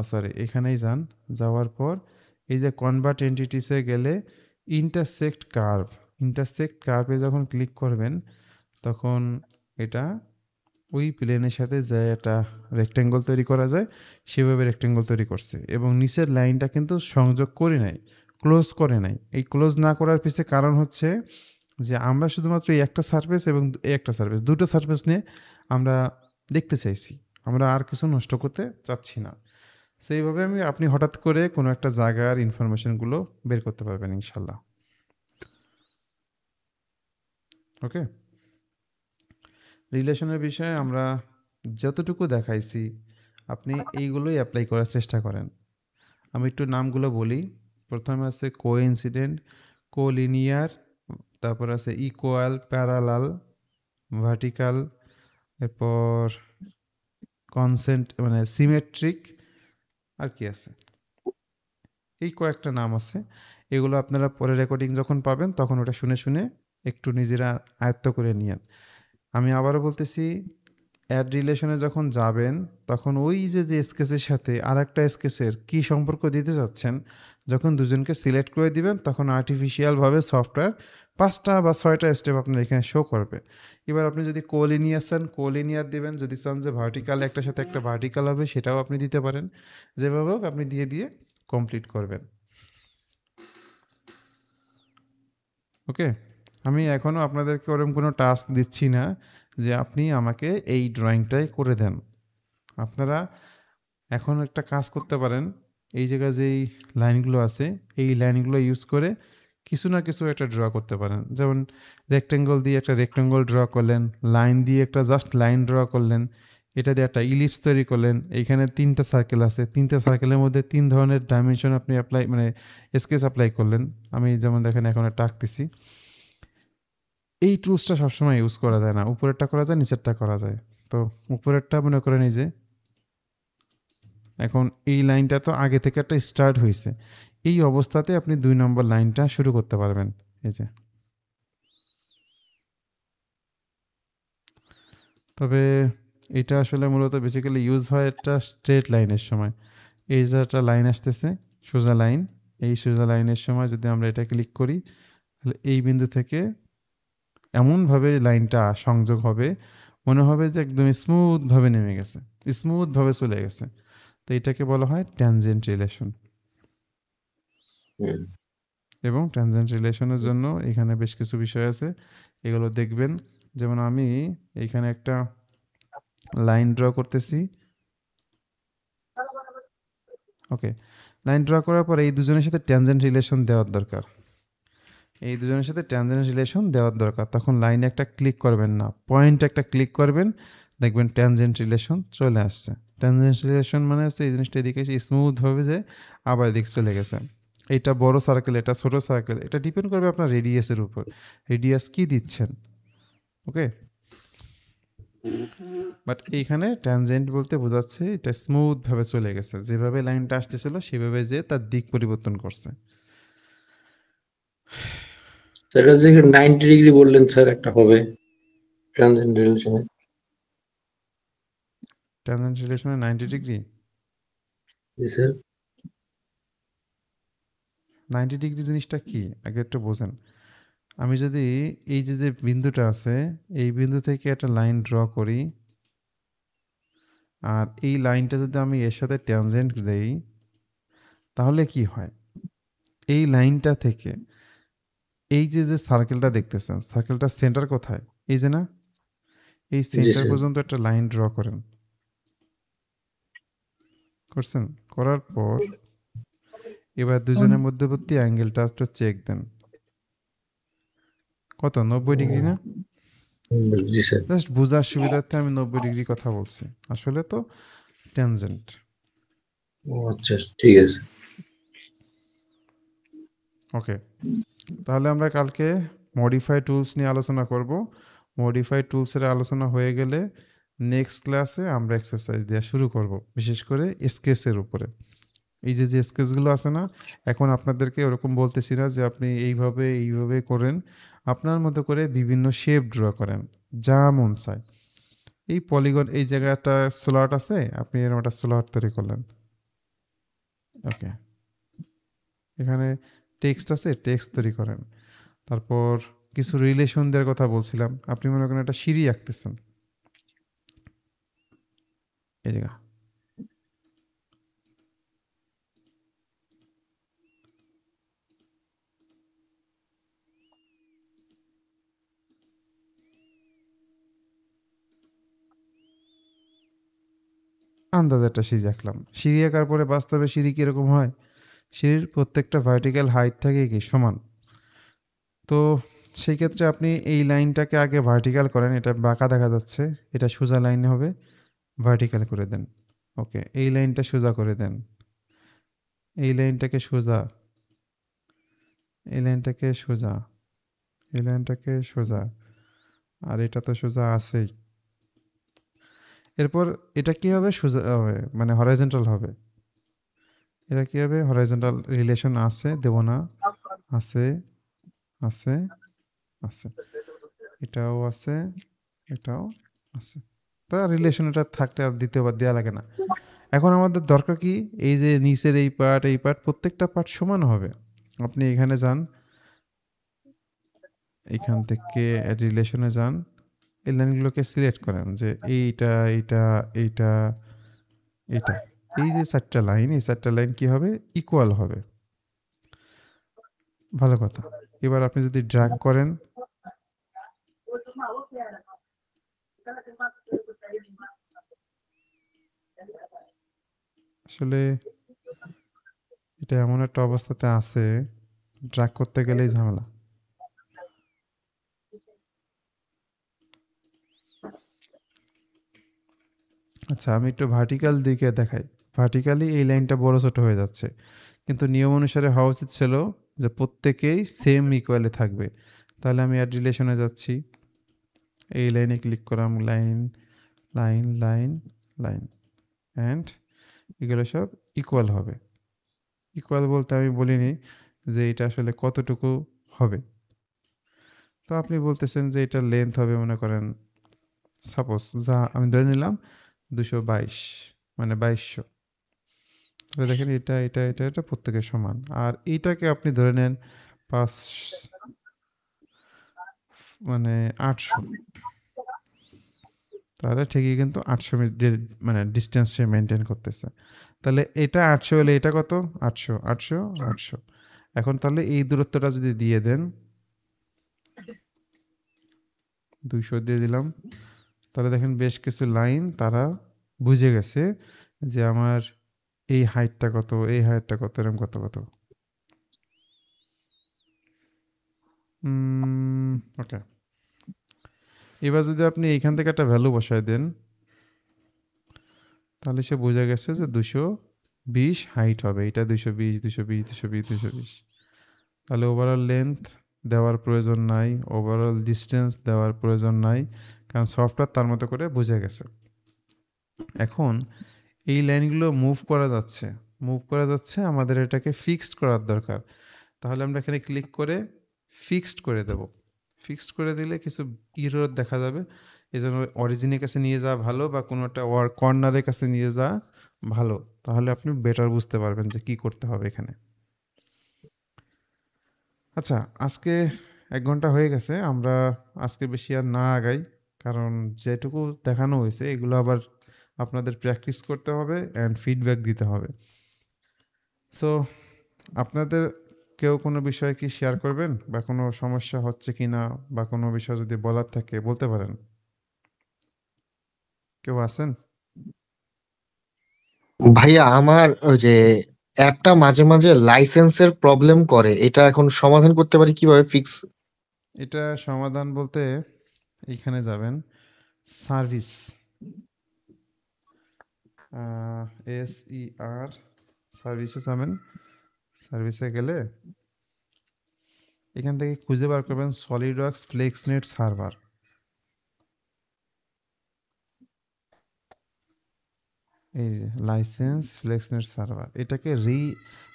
সরি এখানেই যান, যাওয়ার পর এই যে কনভার্ট এন্টিটিসে গেলে ইন্টারসেক্ট কার্ভ, ইন্টারসেক্ট কার্ভে যখন ক্লিক করবেন তখন এটা ওই প্লেনের সাথে যে একটা রেক্ট্যাঙ্গল তৈরি করা যায় সেভাবে রেক্ট্যাঙ্গল তৈরি করছে, এবং নিচের লাইনটা কিন্তু সংযোগ করে নাই, ক্লোজ করে নাই। এই ক্লোজ না করার পিছনে কারণ হচ্ছে যে আমরা শুধুমাত্র এই একটা সারফেস এবং এই একটা সারফেস, দুটো সারফেস নিয়ে আমরা দেখতে চাইছি, আমরা আর কিছু নষ্ট করতে চাচ্ছি না। সেইভাবে আপনি হঠাৎ করে কোনো একটা জায়গার ইনফরমেশনগুলো বের করতে পারবেন ইনশাল্লাহ। ওকে, রিলেশনের বিষয়ে আমরা যতটুকু দেখাইছি আপনি এইগুলোই অ্যাপ্লাই করার চেষ্টা করেন। আমি একটু নামগুলো বলি। প্রথমে আছে কোইন্সিডেন্ট, কোলিনিয়ার, তারপর আছে ইকুয়াল, প্যারালাল, ভার্টিক্যাল, এরপর কনসেন্ট মানে সিমেট্রিক, আর কি আছে, এই কয়েকটা নাম আছে। এগুলো আপনারা পরে রেকর্ডিং যখন পাবেন তখন ওটা শুনে শুনে একটু নিজেরা আয়ত্ত করে নিয়েন। আমি আবারও বলতেছি, অ্যাড রিলেশনে যখন যাবেন তখন ওই যে স্কেচের সাথে আর একটা স্কেচের কী সম্পর্ক দিতে চাচ্ছেন, যখন দুজনকে সিলেক্ট করে দিবেন তখন আর্টিফিশিয়ালভাবে সফটওয়্যার 5টা বা 6টা স্টেপ আপনার এখানে শো করবে। এবার আপনি যদি কোলিনিয়ার চান কোলিনিয়ার দিবেন, যদি চান যে ভার্টিক্যাল একটার সাথে একটা ভার্টিক্যাল হবে সেটাও আপনি দিতে পারেন। যেভাবে হোক আপনি দিয়ে দিয়ে কমপ্লিট করবেন। ওকে, আমি এখনও আপনাদেরকে ওরকম কোনো টাস্ক দিচ্ছি না যে আপনি আমাকে এই ড্রয়িংটাই করে দেন। আপনারা এখন একটা কাজ করতে পারেন, এই জায়গায় যেই লাইনগুলো আছে এই লাইনগুলো ইউজ করে কিছু না কিছু একটা ড্র করতে পারেন। যেমন রেক্ট্যাঙ্গল দিয়ে একটা রেক্ট্যাঙ্গল ড্র করলেন, লাইন দিয়ে একটা জাস্ট লাইন ড্র করলেন, এটা দিয়ে একটা ইলিপস তৈরি করলেন। এইখানে 3টা সার্কেল আছে, 3টা সার্কেলের মধ্যে 3 ধরনের ডাইমেনশন আপনি অ্যাপ্লাই মানে স্কেচ অ্যাপ্লাই করলেন। আমি যেমন দেখেন এখন একটা আঁকতেছি। এই টুলসটা সবসময় ইউজ করা যায় না, উপরেরটা করা যায়, নিচেরটা করা যায়। তো উপরেরটা মনে করেন এই যে এখন এই লাইনটা তো আগে থেকে একটা স্টার্ট হয়েছে, এই অবস্থাতে আপনি 2 নম্বর লাইনটা শুরু করতে পারবেন। এই যে, তবে এটা আসলে মূলত বেসিক্যালি ইউজ হয় একটা স্ট্রেট লাইনের সময়। এই যে একটা লাইন আসতেছে, সোজা লাইন, এই সোজা লাইনের সময় যদি আমরা এটা ক্লিক করি তাহলে এই বিন্দু থেকে এমনভাবে লাইনটা সংযোগ হবে, মনে হবে যে একদম স্মুথভাবে নেমে গেছে, স্মুথভাবে চলে গেছে। তো এটাকে বলা হয় ট্যানজেন্ট রিলেশন। এবং ট্যানজেন্ট রিলেশনের জন্য এখানে বেশ কিছু বিষয় আছে, এগুলো দেখবেন। যেমন আমি এইখানে একটা লাইন ড্র করতেছি। ওকে, লাইন ড্র করার পর এই দুজনের সাথে ট্যানজেন্ট রিলেশন দেওয়ার দরকার, এই দুজনের সাথে ট্যানজেন্ট রিলেশন দেওয়ার দরকার। তখন লাইনে একটা ক্লিক করবেন না, পয়েন্ট একটা ক্লিক করবেন, দেখবেন ট্যানজেন্ট রিলেশন চলে আসছে। ট্যানজেন্ট রিলেশন মানে হচ্ছে এই জিনিসটা এদিকে স্মুথভাবে যে আবার এদিকে চলে গেছে। এটা বড় সার্কেল, এটা ছোট সার্কেল, এটা ডিপেন্ড করবে আপনার রেডিয়াসের উপর, রেডিয়াস কি দিচ্ছেন। ওকে, বাট এইখানে ট্যানজেন্ট বলতে বোঝাচ্ছে এটা স্মুথভাবে চলে গেছে, যেভাবে লাইনটা আসতেছিল সেভাবে যে তার দিক পরিবর্তন করছে। সেটা যে 90 ডিগ্রি বললেন স্যার একটা হবে ট্রানজেন্ট রিলেশনে। ট্যানজেন্ট রিলেশনে 90 ডিগ্রি, জি স্যার। 90 ডিগ্রি জিনিসটা কি আগে একটু বোঝেন। আমি যদি এই যে বিন্দুটা আছে এই বিন্দু থেকে একটা লাইন ড্র করি, আর এই লাইনটা যদি আমি এর সাথে ট্যানজেন্ট দেই তাহলে কি হয়, এই লাইনটা থেকে এই যে সার্কেলটা দেখতেছেন, সার্কেলটার সেন্টার কোথায়, এই যে না, এই জি সেন্টার স্যার। পর্যন্ত একটা লাইন ড্র করেন, করছেন, করার পর এবার দুজনের মধ্যবর্তী অ্যাঙ্গেলটা একটু চেক দেন, কত, 90 ডিগ্রি না? জি স্যার। জাস্ট বোঝার সুবিধার্থে আমি 90 ডিগ্রি কথা বলছি, আসলে তো ট্যানজেন্ট। ও আচ্ছা, ঠিক আছে। ওকে, তাহলে আমরা কালকে মডিফাই টুলস নিয়ে আলোচনা করব। মডিফাই টুলসের আলোচনা হয়ে গেলে নেক্সট ক্লাসে আমরা এক্সারসাইজ দেওয়া শুরু করব, বিশেষ করে স্কেচের উপরে। এই যে স্কেচগুলো আছে না, এখন আপনাদেরকে ওরকম বলতেছি না যে আপনি এইভাবে এইভাবে করেন, আপনার মতো করে বিভিন্ন শেপ ড্র করেন, যা মন চায়। এই পলিগন, এই জায়গাটা স্লট আছে, আপনি এরকম একটা স্লট তৈরি করলেন। ওকে, এখানে টেক্সট আছে, টেক্সট তৈরি করেন। তারপর কিছু রিলেশন দেওয়ার কথা বলছিলাম, আপনি মনে করেন একটা সিঁড়ি আঁকতেছেন, এই জায়গা। আন্দাজে একটা সিঁড়ি আঁকলাম। সিঁড়ি আঁকার পরে বাস্তবে সিঁড়ি কীরকম হয়? সিঁড়ির প্রত্যেকটা ভার্টিক্যাল হাইট থাকে কি সমান। তো সেই ক্ষেত্রে আপনি এই লাইনটাকে আগে ভার্টিক্যাল করেন, এটা বাঁকা দেখা যাচ্ছে, এটা সোজা লাইন হবে, ভার্টিক্যাল করে দেন। ওকে, এই লাইনটা সোজা করে দেন, এই লাইনটাকে সোজা, এই লাইনটাকে সোজা, এই লাইনটাকে সোজা, আর এটা তো সোজা আছেই। এরপর এটা কি হবে? সোজা হবে, মানে হরাইজন্টাল হবে। এটা কি হবে? হরাইজন্টাল রিলেশন আছে, দেব না, আছে, আছে, আছে, এটাও আছে, এটাও আছে। তা রিলেশন এটা থাকতে আর দ্বিতীয়বার দেওয়া লাগে না। এখন আমাদের দরকার কি? এই যে নিচের এই পার্ট, এই পার্ট, প্রত্যেকটা পার্ট সমান হবে। আপনি এখানে যান, এখান থেকে রিলেশনে যান, এই লাইনগুলোকে সিলেক্ট করেন যে এইটা, এইটা, এইটা, এটা। এই যে 4টা লাইন, এই 4টা লাইন কি হবে? ইকুয়াল হবে। ভালো কথা। এবার আপনি যদি ড্র্যাগ করেন, আসলে এটা এমন একটা অবস্থাতে আছে, ড্র্যাগ করতে গেলেই ঝামেলা। আচ্ছা, আমি একটু ভার্টিক্যাল দিকে দেখাই। ভার্টিক্যালি এই লাইনটা বড় ছোট হয়ে যাচ্ছে, কিন্তু নিয়ম অনুসারে হওয়া উচিত ছিল যে প্রত্যেকেই সেম ইকুয়ালে থাকবে। তাহলে আমি অ্যাড রিলেশনে যাচ্ছি, এই লাইনে ক্লিক করলাম, line, line, line, line, and এগুলো সব ইকুয়াল হবে। ইকুয়াল বলতে আমি বলিনি যে এটা আসলে কতটুকু হবে। তো আপনি বলতেছেন যে এটা লেন্থ হবে, মনে করেন সাপোজ যা আমি ধরে নিলাম 222, মানে 2200। তাহলে দেখেন এটা, এটা, এটা, এটা প্রত্যেকের সমান। আর এইটাকে আপনি ধরে নেন 5, মানে 800। তাহলে ঠিকই কিন্তু 800 মানে ডিস্টেন্স সে মেনটেন করতেছে। তাহলে এটা 800 হলে এটা কত? 800, 800, 800। এখন তাহলে এই দূরত্বটা যদি দিয়ে দেন, 200 দিয়ে দিলাম, তাহলে দেখেন বেশ কিছু লাইন তারা বুঝে গেছে যে আমার এই হাইটটা কত, এই হাইটটা কত, এরকম কত কত। ওকে, এবার যদি আপনি এইখান থেকে একটা ভ্যালু বসায় দেন, তাহলে সে বুঝে গেছে যে 220 হাইট হবে, এটা 220, 220, 220, 220। তাহলে ওভারঅল লেন্থ দেওয়ার প্রয়োজন নাই, ওভারঅল ডিস্টেন্স দেওয়ার প্রয়োজন নাই, কারণ সফটওয়্যার তার মতো করে বুঝে গেছে। এখন এই লাইনগুলো মুভ করা যাচ্ছে, মুভ করা যাচ্ছে, আমাদের এটাকে ফিক্সড করার দরকার। তাহলে আমরা এখানে ক্লিক করে ফিক্সড করে দেব। ফিক্সড করে দিলে কিছু ইরর দেখা যাবে, এই জন্য অরিজিনের কাছে নিয়ে যাওয়া ভালো, বা কোনো একটা কর্নারের কাছে নিয়ে যাওয়া ভালো। তাহলে আপনি বেটার বুঝতে পারবেন যে কি করতে হবে এখানে। আচ্ছা, আজকে 1 ঘন্টা হয়ে গেছে, আমরা আজকে বেশি আর না আগাই, কারণ যেটুকু দেখানো হয়েছে এগুলো আবার আপনাদের প্র্যাকটিস করতে হবে অ্যান্ড ফিডব্যাক দিতে হবে। সো আপনাদের কেউ কোনো বিষয়ে কি শেয়ার করবেন, বা কোনো সমস্যা হচ্ছে কি না, বা কোনো বিষয় যদি বলার থাকে বলতে পারেন। কেউ আছেন? ভাইয়া আমার ওই যে অ্যাপটা মাঝে মাঝে লাইসেন্সের প্রবলেম করে, এটা এখন সমাধান করতে পারি কিভাবে? ফিক্স এটা সমাধান বলতে এইখানে যাবেন, সার্ভিস, SER, সার্ভিসে যাবেন। সার্ভিসে গেলে এখান থেকে খুঁজে বার করবেন সলিডওয়ার্কস ফ্লেক্সনেট সার্ভার। এই যে লাইসেন্স ফ্লেক্সনেট সার্ভার, এটাকে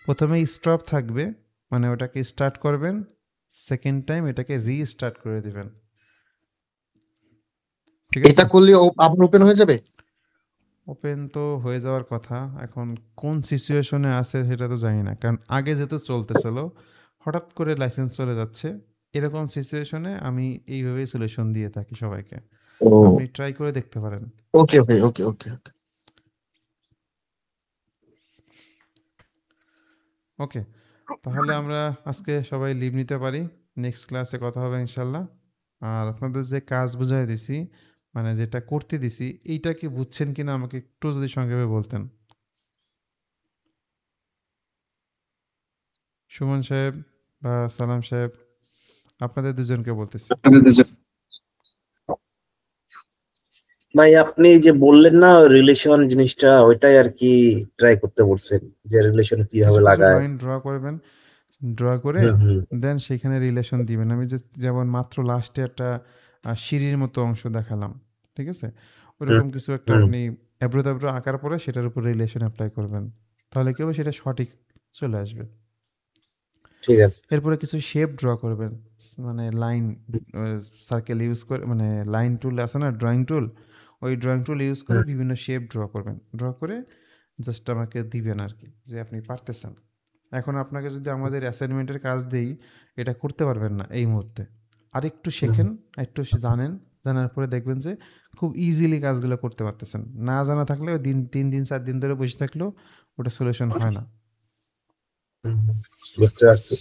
প্রথমে স্টপ থাকবে, মানে ওটাকে স্টার্ট করবেন, সেকেন্ড টাইম এটাকে রিস্টার্ট করে দিবেন। ঠিক আছে, এটা করলে আবার ওপেন হয়ে যাবে? ওপেন তো হয়ে যাওয়ার কথা, এখন কোন সিচুয়েশনে আছে সেটা তো জানি না, কারণ আগে যেহেতু চলতেছিল হঠাৎ করে লাইসেন্স চলে যাচ্ছে, এরকম সিচুয়েশনে আমি এইভাবেই সলিউশন দিয়ে থাকি সবাইকে। ও আপনি ট্রাই করে দেখতে পারেন। ওকে ভাই, ওকে ওকে ওকে। ওকে, তাহলে আমরা আজকে সবাই লিভ নিতে পারি, নেক্সট ক্লাসে কথা হবে ইনশাল্লাহ। আর আপনাদের যে কাজ বুঝাই দিছি, মানে যেটা করতে দিছি, এইটা কি বুঝছেন কিনা আমাকে একটু যদি সংক্ষেপে বলতেন। সুমন সাহেব বা সালাম সাহেব, আপনাদের দুজনকে বলতেছি। ভাই আপনি যে বললেন না রিলেশন জিনিসটা, ওইটাই আর কি ট্রাই করতে বলছেন, যে রিলেশন কিছু কিভাবে কিছু লাগায়। লাইন ড্র করবেন, ড্র করে হুম। দেন সেখানে রিলেশন দিবেন। আমি যেমন মাত্র লাস্টে একটা সিঁড়ির মতো অংশ দেখালাম, ঠিক আছে, হুম। ওরকম কিছু একটা হুম। আপনি এবড়ো তেবড়ো আঁকার পরে সেটার উপর রিলেশন অ্যাপ্লাই করবেন, তাহলে কি হবে, সেটা সঠিক চলে আসবে। ঠিক আছে। এরপরে কিছু শেপ ড্র করবেন, মানে লাইন সার্কেল ইউজ করে, মানে লাইন টুল আছে না, ড্রয়িং টুল, ওই ড্রয়িং টুল ইউজ করে হুম। বিভিন্ন শেপ ড্র করবেন, ড্র করে জাস্ট আমাকে দিবেন আর কি, যে আপনি পারতেছেন। এখন আপনাকে যদি আমাদের অ্যাসাইনমেন্টের কাজ দেই, এটা করতে পারবেন না এই মুহূর্তে, আরেকটু শেখেন, একটু জানেন, জানার পরে দেখবেন যে খুব ইজিলি কাজগুলো করতে পারতেছেন। না জানা থাকলে ওই 3 দিন 4 দিন ধরে বসে থাকলেও ওটা সলিউশন হয় না। হুম। বুঝতে পারছি।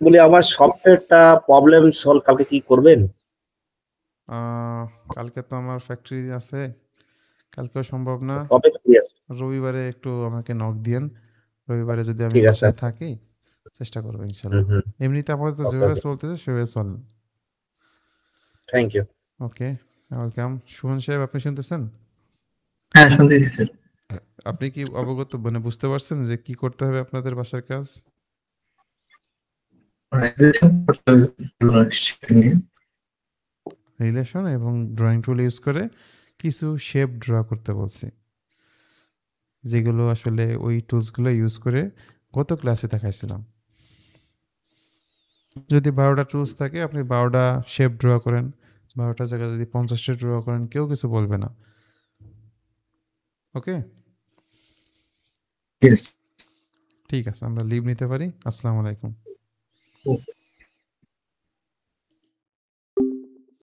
বলি আমার সফটওয়্যারটা প্রবলেম সলভ কালকে কি করবেন? কালকে তো আমার ফ্যাক্টরি আছে, কালকেও সম্ভব না। কবে ফ্রি আছে? রবিবারে একটু আমাকে নক দিয়েন, রবিবারে যদি আমি ঠিক আছে। বাসায় থাকি চেষ্টা করবো ইনশাল্লাহ। হুম। এমনিতে আপাতত ওকে যেভাবে ওকে, চলতেছে সেভাবে চলেন। Thank you. Okay, welcome. Suman সাহেব, আপনি শুনতেছেন? হ্যাঁ, শুনতেছি স্যার। আপনি কি অবগত, মানে বুঝতে পারছেন যে কি করতে হবে আপনাদের বাসার কাজ? রিলেশন এবং ড্রয়িং টুল ইউজ করে কিছু শেপ ড্র করতে বলছি, যেগুলো আসলে ওই টুলসগুলো ইউজ করে গত ক্লাসে দেখাইছিলাম। যদি 12টা টুলস থাকে আপনি 12টা শেপ ড্র করেন, 12টা জায়গায় যদি 50টা ড্র করেন কেউ কিছু বলবে না। ওকে, Yes. ঠিক আছে, আমরা লিভ নিতে পারি। আসসালামু আলাইকুম।